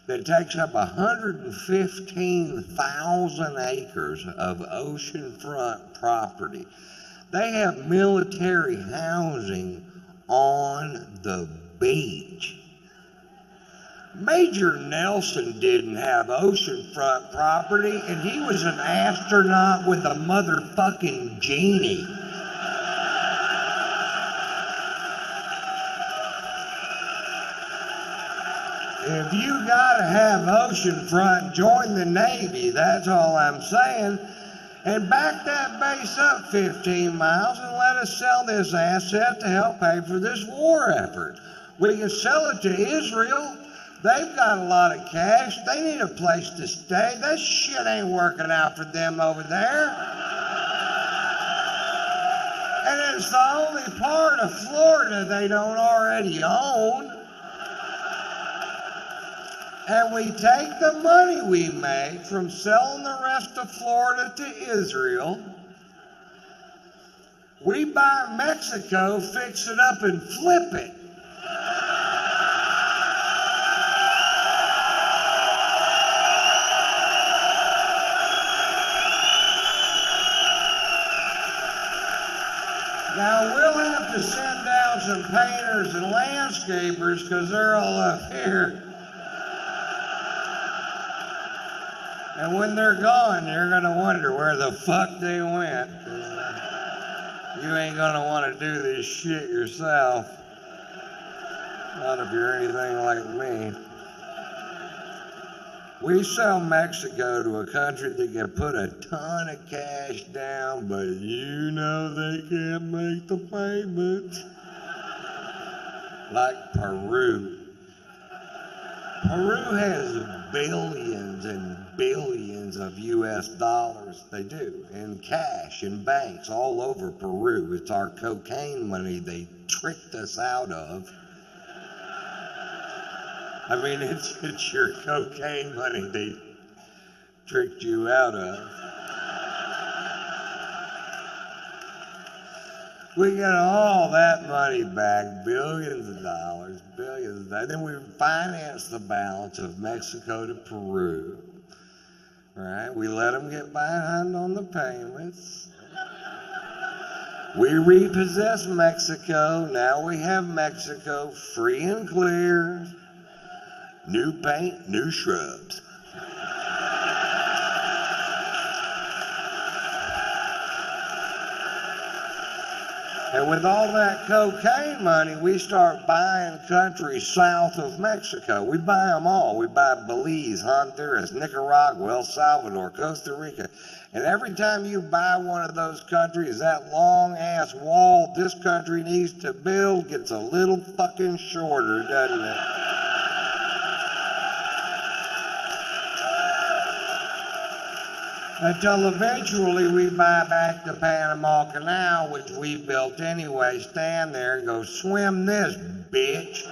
that takes up 115,000 acres of oceanfront property. They have military housing on the beach. Major Nelson didn't have oceanfront property, and he was an astronaut with a motherfucking genie. If you gotta have oceanfront, join the Navy, that's all I'm saying. And back that base up 15 miles and let us sell this asset to help pay for this war effort. We can sell it to Israel. They've got a lot of cash. They need a place to stay. That shit ain't working out for them over there. And it's the only part of Florida they don't already own. And we take the money we make from selling the rest of Florida to Israel. We buy Mexico, fix it up, and flip it. Now, we'll have to send down some painters and landscapers because they're all up here. And when they're gone, you're going to wonder where the fuck they went. You ain't going to want to do this shit yourself. Not if you're anything like me. We sell Mexico to a country that can put a ton of cash down, but you know they can't make the payments. Like Peru. Peru has billions and billions of US dollars. They do, in cash, in banks all over Peru. It's our cocaine money they tricked us out of. I mean, it's your cocaine money they tricked you out of. We get all that money back, billions of dollars, billions of dollars. Then we finance the balance of Mexico to Peru. Right? We let them get behind on the payments. We repossess Mexico. Now we have Mexico free and clear. New paint, new shrubs. And with all that cocaine money, we start buying countries south of Mexico. We buy them all. We buy Belize, Honduras, Nicaragua, El Salvador, Costa Rica. And every time you buy one of those countries, that long-ass wall this country needs to build gets a little fucking shorter, doesn't it? Until eventually we buy back the Panama Canal, which we built anyway, stand there and go, swim this, bitch.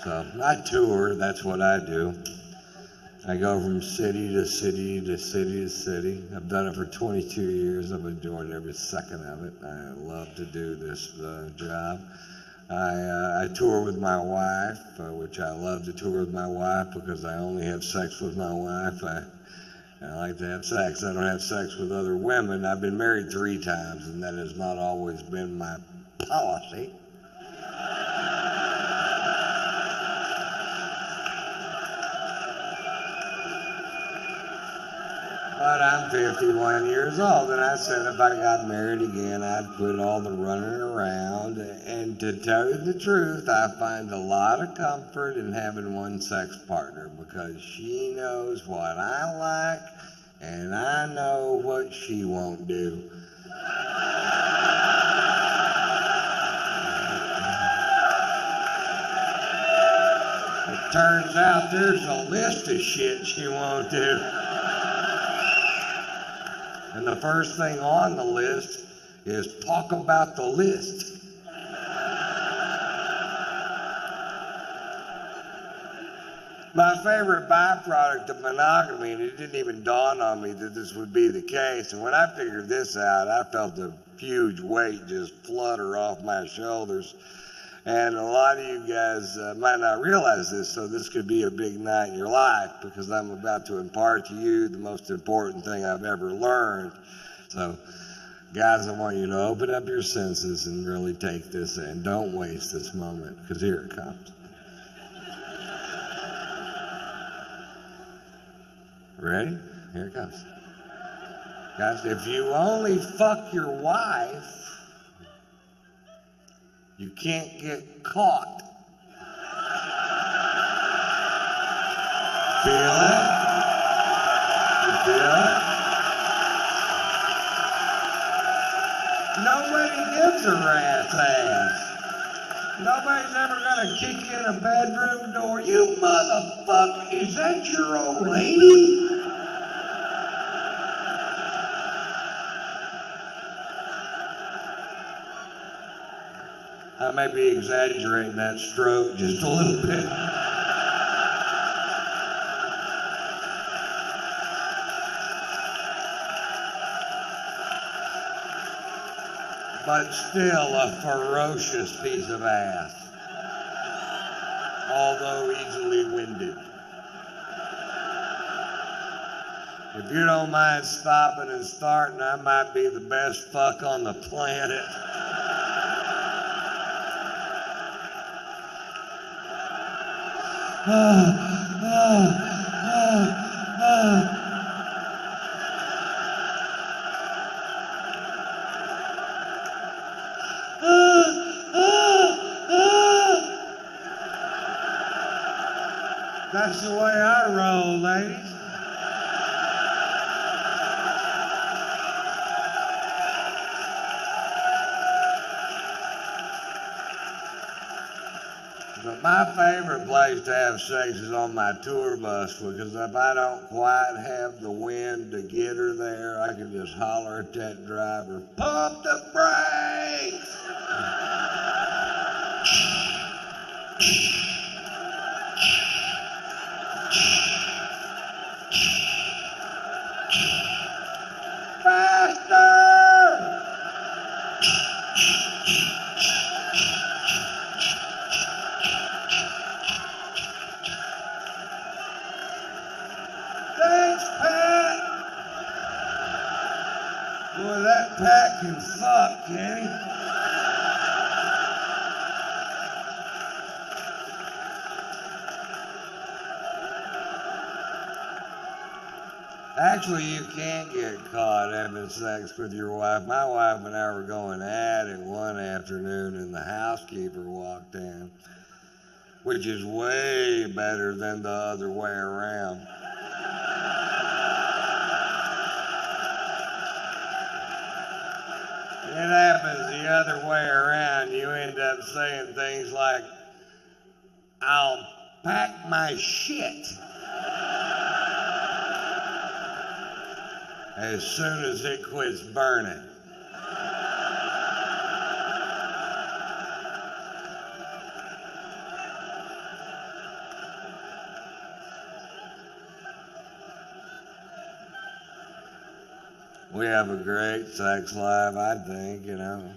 So I tour, that's what I do. I go from city to city to city to city. I've done it for 22 years. I've enjoyed every second of it. I love to do this job. I tour with my wife, which I love to tour with my wife because I only have sex with my wife. I like to have sex. I don't have sex with other women. I've been married 3 times, and that has not always been my policy. But I'm 51 years old, and I said if I got married again, I'd quit all the running around. And to tell you the truth, I find a lot of comfort in having one sex partner because she knows what I like, and I know what she won't do. It turns out there's a list of shit she won't do. And the first thing on the list is talk about the list. My favorite byproduct of monogamy, and it didn't even dawn on me that this would be the case, and when I figured this out, I felt a huge weight just flutter off my shoulders. And a lot of you guys might not realize this, so this could be a big night in your life because I'm about to impart to you the most important thing I've ever learned. So, guys, I want you to open up your senses and really take this in. Don't waste this moment because here it comes. Ready? Here it comes. Guys, if you only fuck your wife, you can't get caught. Feel it? You feel it? Nobody gives a rat's ass. Nobody's ever gonna kick in a bedroom door. You motherfucker, is that your old lady? I may be exaggerating that stroke just a little bit. But still a ferocious piece of ass, although easily winded. If you don't mind stopping and starting, I might be the best fuck on the planet. That's the way I roll, ladies. But my favorite place to have sex is on my tour bus because if I don't quite have the wind to get her there, I can just holler at that driver, pump the brakes! Boy, that pack can fuck, Kenny. Actually, you can't get caught having sex with your wife. My wife and I were going at it one afternoon, and the housekeeper walked in, which is way better than the other way around. It happens the other way around. You end up saying things like, I'll pack my shit as soon as it quits burning. We have a great sex life, I think, you know.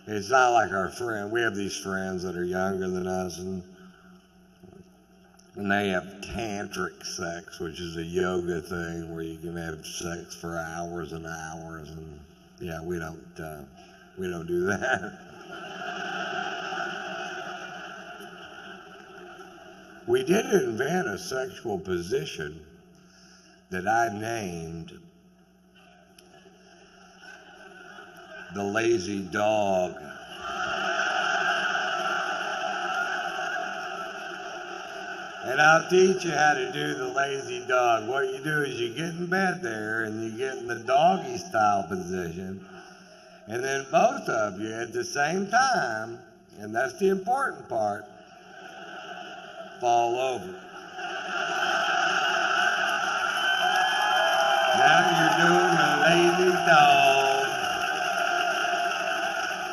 It's not like our friend. We have these friends that are younger than us, and they have tantric sex, which is a yoga thing where you can have sex for hours and hours, and yeah, we don't do that. We did invent a sexual position that I named the lazy dog. And I'll teach you how to do the lazy dog. What you do is you get in bed there and you get in the doggy style position, and then both of you at the same time, and that's the important part, fall over. Now you're doing the lazy dog.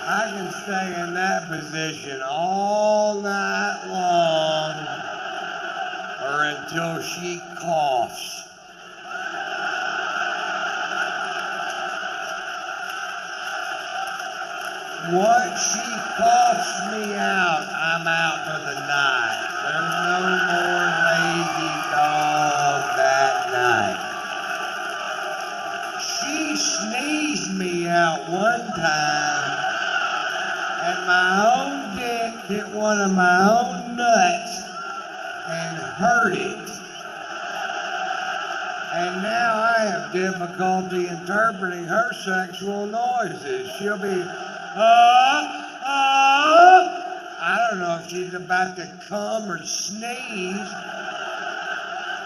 I can stay in that position all night long or until she coughs. Once she coughs me out, I'm out for the night. There's no more lazy dog that night. She sneezed me out one time, and my own dick hit one of my own nuts and hurt it. And now I have difficulty interpreting her sexual noises. She'll be, I don't know if she's about to come or sneeze,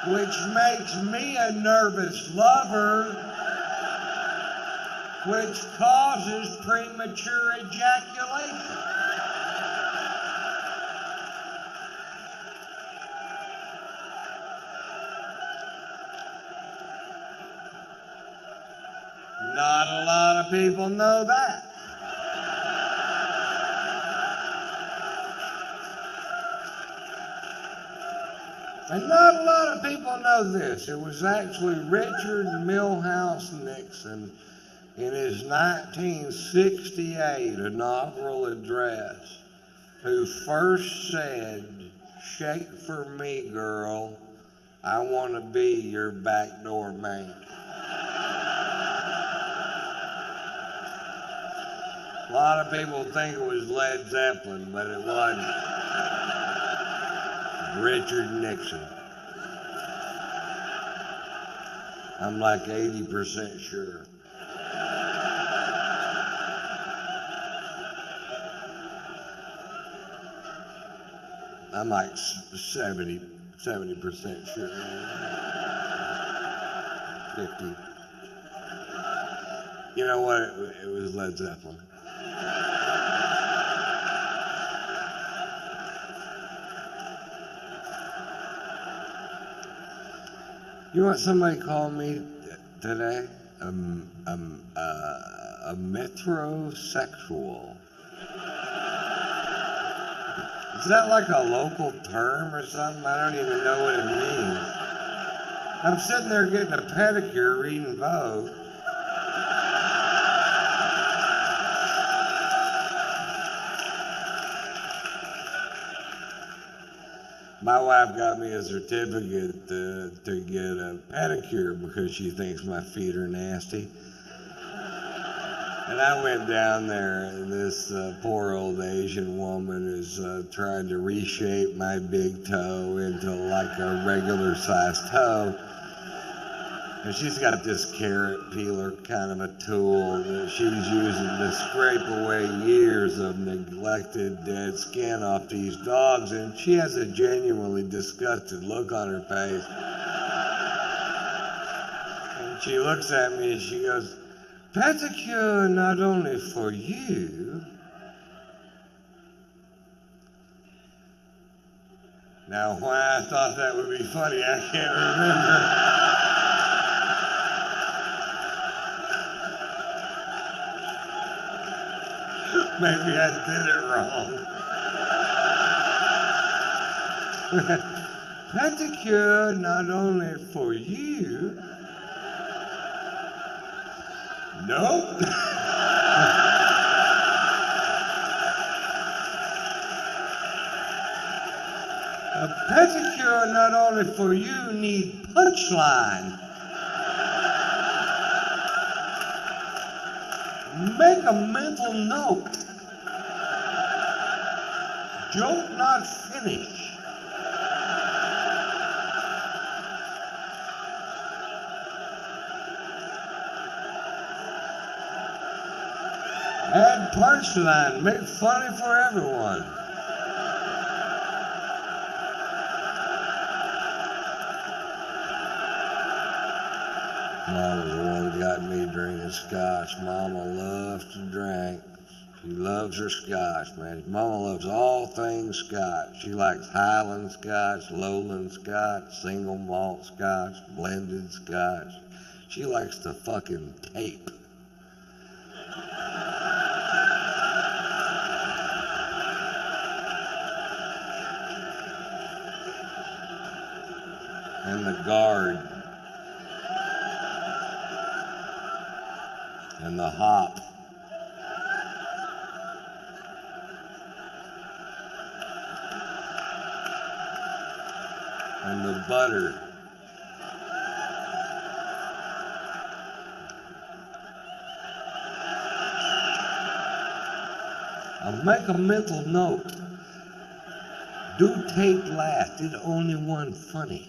which makes me a nervous lover, which causes premature ejaculation. Not a lot of people know that. And not a lot of people know this. It was actually Richard Milhous Nixon in his 1968 inaugural address who first said, "Shake for me, girl. I want to be your backdoor man." A lot of people think it was Led Zeppelin, but it wasn't. Richard Nixon. I'm like 80% sure. I'm like 70% sure. 50. You know what? It was Led Zeppelin. You know what somebody called me today? A metrosexual. Is that like a local term or something? I don't even know what it means. I'm sitting there getting a pedicure reading Vogue. My wife got me a certificate to get a pedicure because she thinks my feet are nasty. And I went down there, and this poor old Asian woman is trying to reshape my big toe into like a regular sized toe. And she's got this carrot peeler kind of a tool that she's using to scrape away years of neglected dead skin off these dogs, and she has a genuinely disgusted look on her face. And she looks at me and she goes, "Pedicure not only for you." Now, why I thought that would be funny, I can't remember. Maybe I did it wrong. Pedicure not only for you. Nope. A pedicure not only for you need punchline. Make a mental note. Joke not finish. Add punchline. Make funny for everyone. Mama's the one that got me drinking scotch. Mama loves to drink. She loves her scotch, man. Mama loves all things scotch. She likes Highland scotch, Lowland scotch, single malt scotch, blended scotch. She likes to fucking tape. And the guard. And the hop. And the butter. I'll make a mental note. Do tape last. Did only one funny.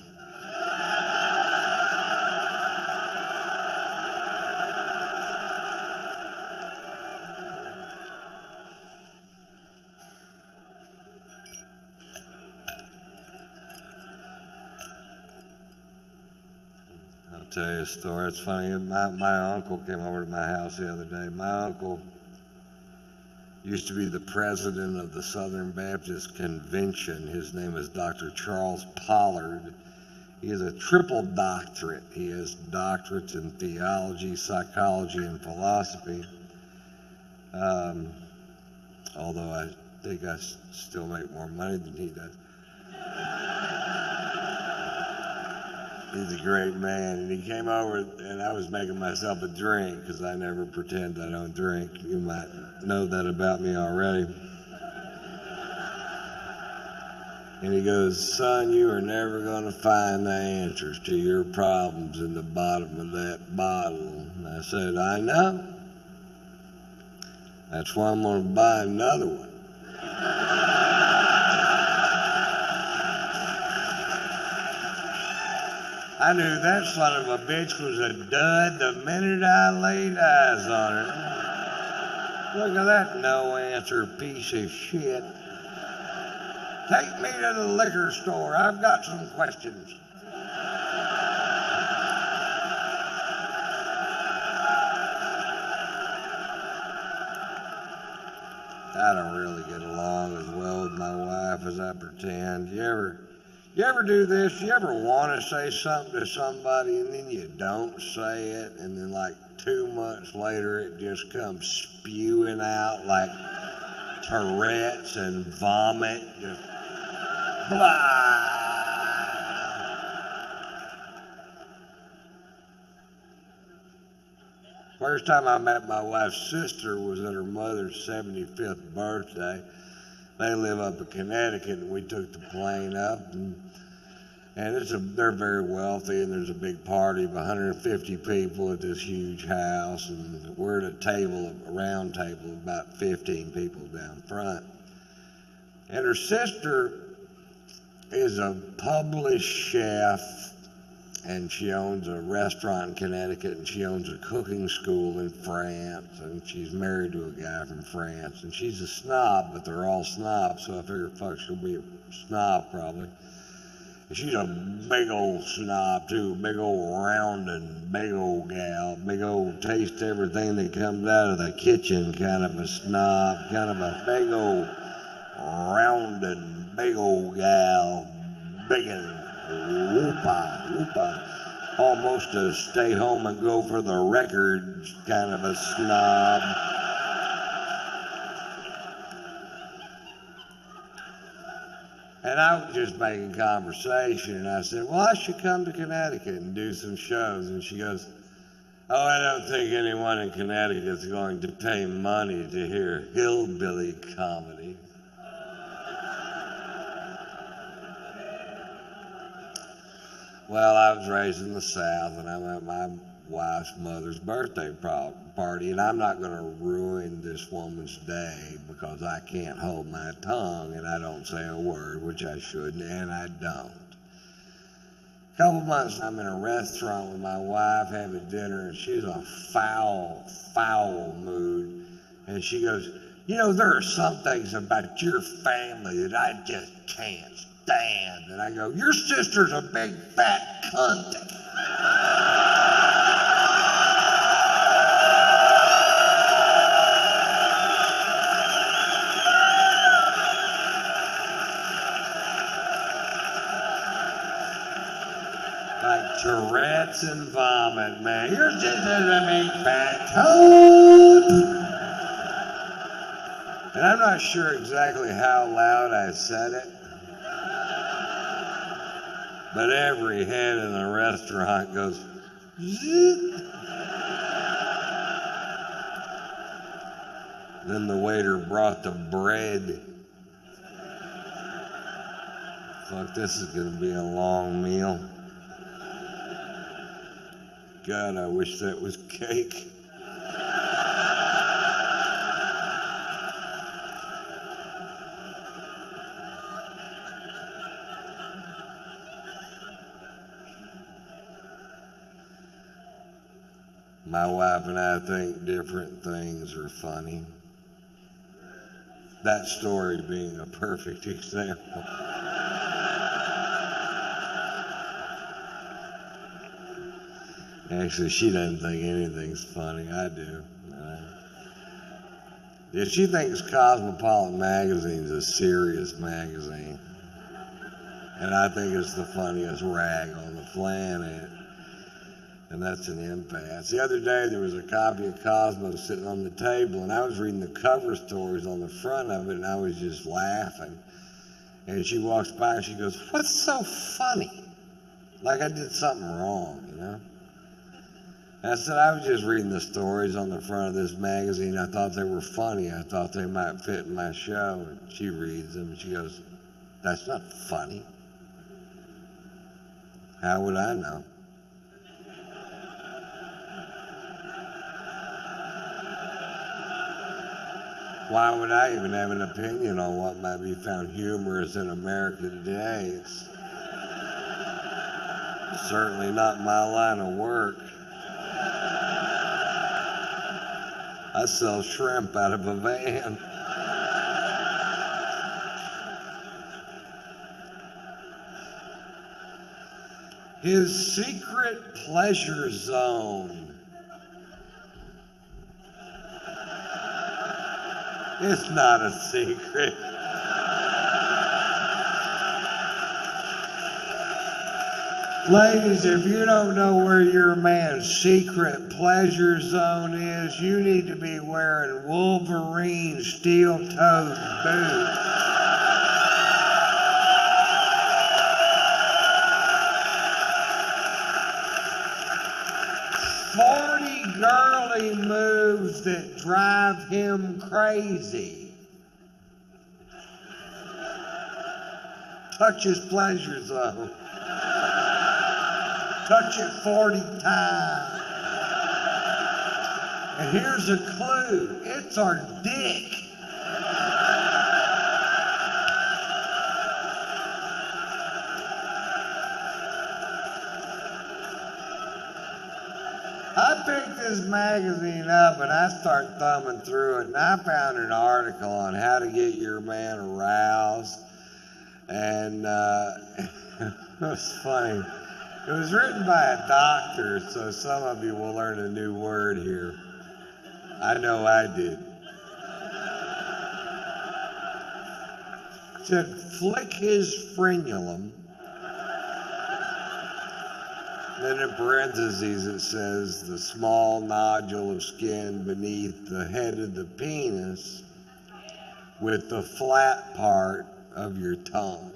I'll tell you a story. It's funny. My uncle came over to my house the other day. My uncle used to be the president of the Southern Baptist Convention. His name is Dr. Charles Pollard. He has a triple doctorate. He has doctorates in theology, psychology, and philosophy. Although I think I still make more money than he does. He's a great man, and he came over, and I was making myself a drink, because I never pretend I don't drink. You might know that about me already. And he goes, "Son, you are never going to find the answers to your problems in the bottom of that bottle." And I said, "I know. That's why I'm going to buy another one." I knew that son of a bitch was a dud the minute I laid eyes on her. Look at that no-answer piece of shit. "Take me to the liquor store. I've got some questions." I don't really get along as well with my wife as I pretend. You ever do this? You ever want to say something to somebody and then you don't say it, and then like 2 months later it just comes spewing out like Tourette's and vomit? Just blah. First time I met my wife's sister was at her mother's 75th birthday. They live up in Connecticut, and we took the plane up, and And they're very wealthy, and there's a big party of 150 people at this huge house, and we're at a round table of about 15 people down front. And her sister is a published chef, and she owns a restaurant in Connecticut, and she owns a cooking school in France, and she's married to a guy from France. And she's a snob, but they're all snobs, so I figure, fuck, she'll be a snob probably. She's a big old snob too, big old rounding, big old gal, big old taste everything that comes out of the kitchen kind of a snob, kind of a big old rounding, big old gal, big and whoopa, almost a stay home and go for the records kind of a snob. And I was just making conversation, and I said, well, I should come to Connecticut and do some shows. And she goes, oh, I don't think anyone in Connecticut's going to pay money to hear hillbilly comedy. Well, I was raised in the South, and I'm at my wife's mother's birthday party, and I'm not going to ruin this woman's day because I can't hold my tongue and I don't say a word, which I shouldn't, and I don't. A couple months, I'm in a restaurant with my wife having dinner, and she's in a foul mood, and she goes, you know, there are some things about your family that I just can't stand. And I go, your sister's a big fat cunt. Like Tourette's and vomit, man. Your sister's a big fat cunt. And I'm not sure exactly how loud I said it, but every head in the restaurant goes, zip. Then the waiter brought the bread. Fuck, this is gonna be a long meal. God, I wish that was cake. My wife and I think different things are funny. That story being a perfect example. Actually, she doesn't think anything's funny. I do. Yeah, she thinks Cosmopolitan Magazine's a serious magazine. And I think it's the funniest rag on the planet. And that's an impasse. The other day, there was a copy of Cosmo sitting on the table, and I was reading the cover stories on the front of it, and I was just laughing. And she walks by, and she goes, what's so funny? Like I did something wrong, you know? And I said, I was just reading the stories on the front of this magazine. I thought they were funny. I thought they might fit in my show. And she reads them, and she goes, that's not funny. How would I know? Why would I even have an opinion on what might be found humorous in America today? It's certainly not my line of work. I sell shrimp out of a van. His secret pleasure zone. It's not a secret. Ladies, if you don't know where your man's secret pleasure zone is, you need to be wearing Wolverine steel-toed boots. Girly moves that drive him crazy. Touch his pleasure zone. Touch it 40 times. And here's a clue. It's our dick. I picked this magazine up and I start thumbing through it, and I found an article on how to get your man aroused. And it was funny. It was written by a doctor, so some of you will learn a new word here. I know I did. It said, flick his frenulum. Then in parentheses it says, the small nodule of skin beneath the head of the penis with the flat part of your tongue.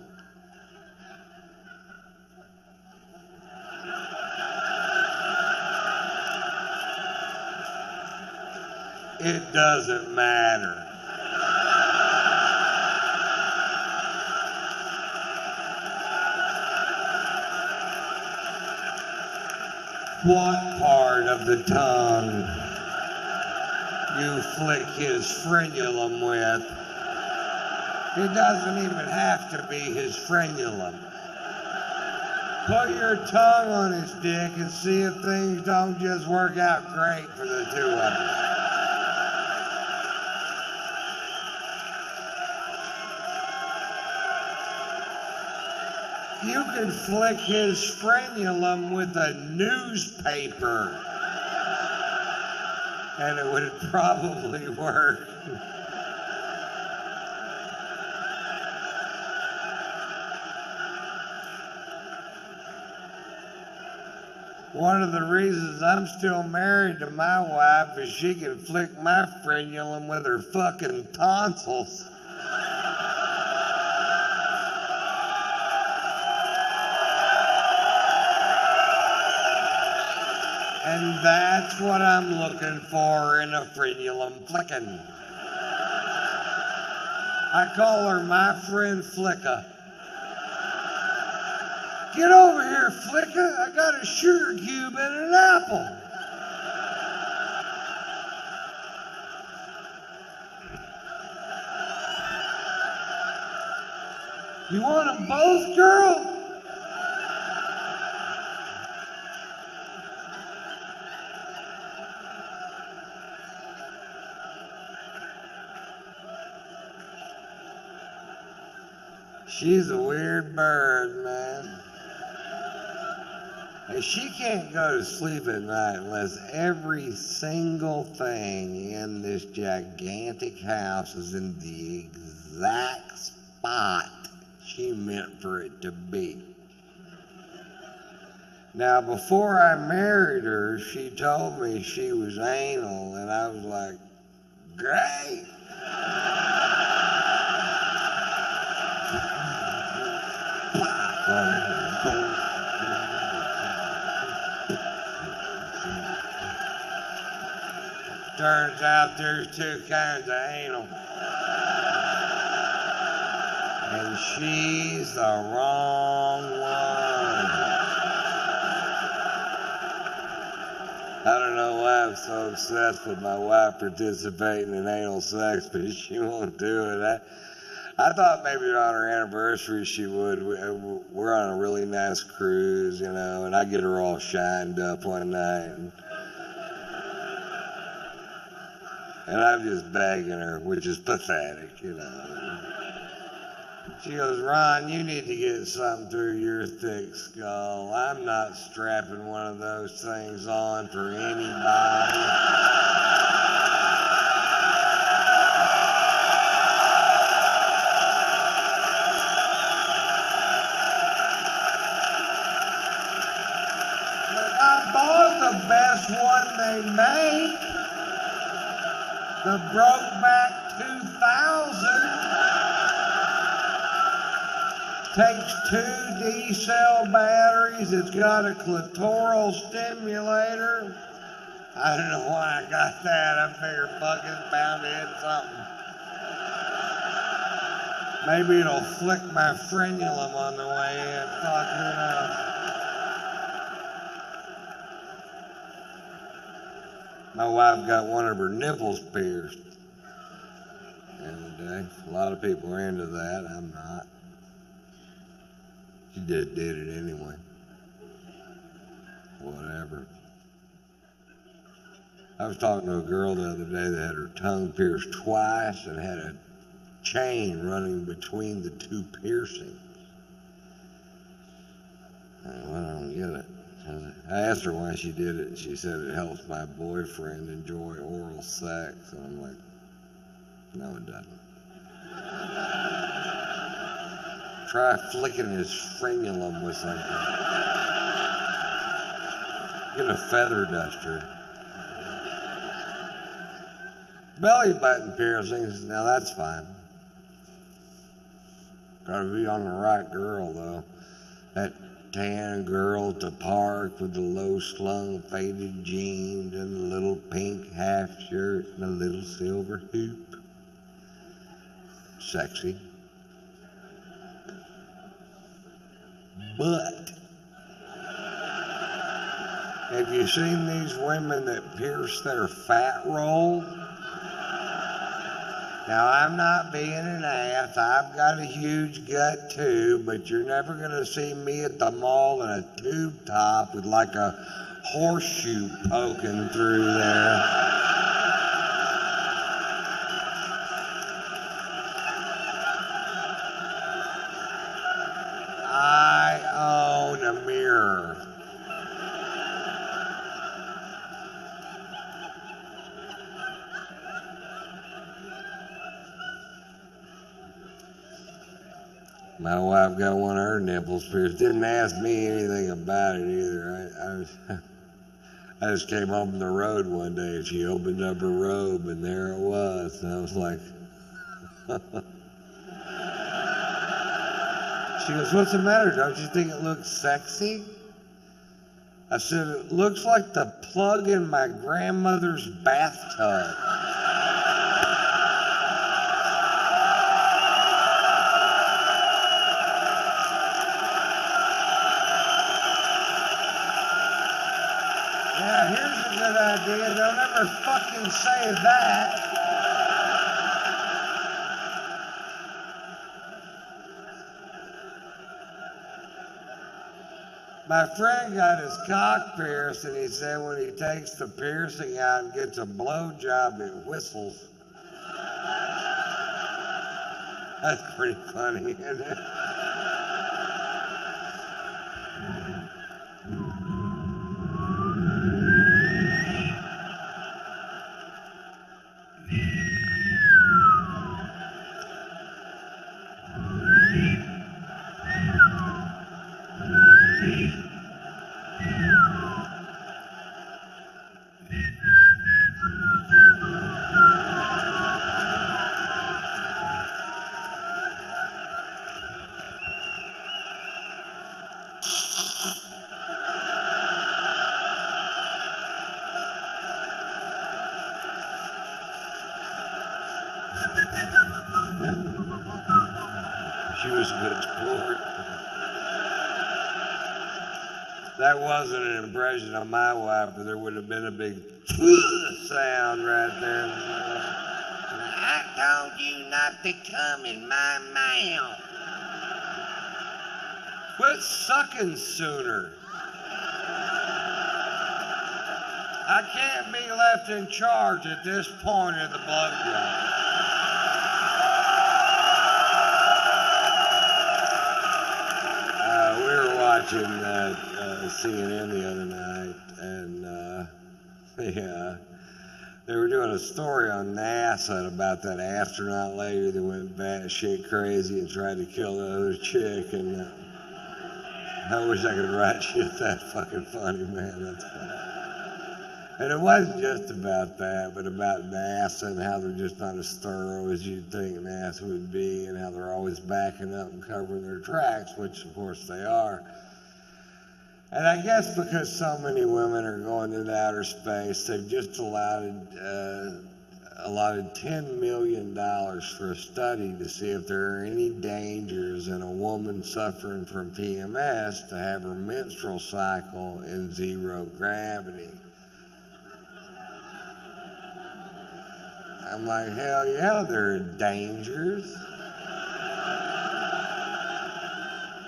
It doesn't matter. What part of the tongue you flick his frenulum with? It doesn't even have to be his frenulum. Put your tongue on his dick and see if things don't just work out great for the two of them. You can flick his frenulum with a newspaper, and it would probably work. One of the reasons I'm still married to my wife is she can flick my frenulum with her fucking tonsils. And that's what I'm looking for in a frenulum flicking. I call her my friend Flicka. Get over here, Flicka. I got a sugar cube and an apple. You want them both, girl? She's a weird bird, man. And she can't go to sleep at night unless every single thing in this gigantic house is in the exact spot she meant for it to be. Now, before I married her, she told me she was anal, and I was like, great. Turns out there's two kinds of anal. And she's the wrong one. I don't know why I'm so obsessed with my wife participating in anal sex, but she won't do it. I thought maybe on her anniversary she would. We're on a really nice cruise, you know, and I get her all shined up one night. And I'm just begging her, which is pathetic, you know. She goes, Ron, you need to get something through your thick skull. I'm not strapping one of those things on for anybody. I bought the best one they make, the Brokeback 2000. Takes 2 D-cell batteries. It's got a clitoral stimulator. I don't know why I got that. I figured fuck it's bound to hit something. Maybe it'll flick my frenulum on the way in. Fuck, who knows? My wife got one of her nipples pierced the other day. A lot of people are into that. I'm not. She just did it anyway. Whatever. I was talking to a girl the other day that had her tongue pierced twice and had a chain running between the two piercings. I don't get it. I asked her why she did it, and she said it helps my boyfriend enjoy oral sex. And I'm like, no, it doesn't. Try flicking his frenulum with something. Get a feather duster. Belly button piercings, now that's fine. Gotta be on the right girl, though. That tan girl at the park with the low-slung faded jeans and a little pink half shirt and a little silver hoop. Sexy. But have you seen these women that pierce their fat roll? Now, I'm not being an ass. I've got a huge gut too, but you're never gonna see me at the mall in a tube top with like a horseshoe poking through there. I own a mirror. My wife got one of her nipples pierced. Didn't ask me anything about it either. I just came home from the road one day and she opened up her robe and there it was. And I was like, she goes, what's the matter? Don't you think it looks sexy? I said, it looks like the plug in my grandmother's bathtub. Yeah, here's a good idea. Don't ever fucking say that. My friend got his cock pierced and he said when he takes the piercing out and gets a blowjob, it whistles. That's pretty funny, isn't it? She was a good sport. That wasn't an impression of my wife, but there would have been a big sound right there. I told you not to come in my mouth. Quit sucking sooner. I can't be left in charge at this point of the blowjob. We were watching CNN the other night, and they were doing a story on NASA about that astronaut lady that went batshit crazy and tried to kill the other chick, and I wish I could write shit that fucking funny, man. That's funny. And it wasn't just about that, but about NASA and how they're just not as thorough as you'd think NASA would be, and how they're always backing up and covering their tracks, which of course they are. And I guess because so many women are going into outer space, they've just allowed allotted $10 million for a study to see if there are any dangers in a woman suffering from PMS to have her menstrual cycle in zero gravity. I'm like, hell yeah, there are dangers.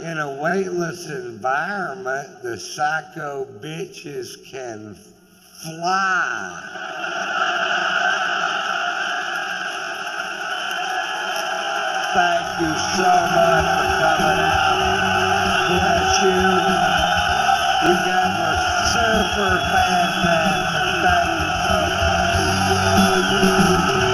In a weightless environment, the psycho bitches can fly. Thank you so much for coming out. Bless you. You guys were super fantastic. Thank you so much.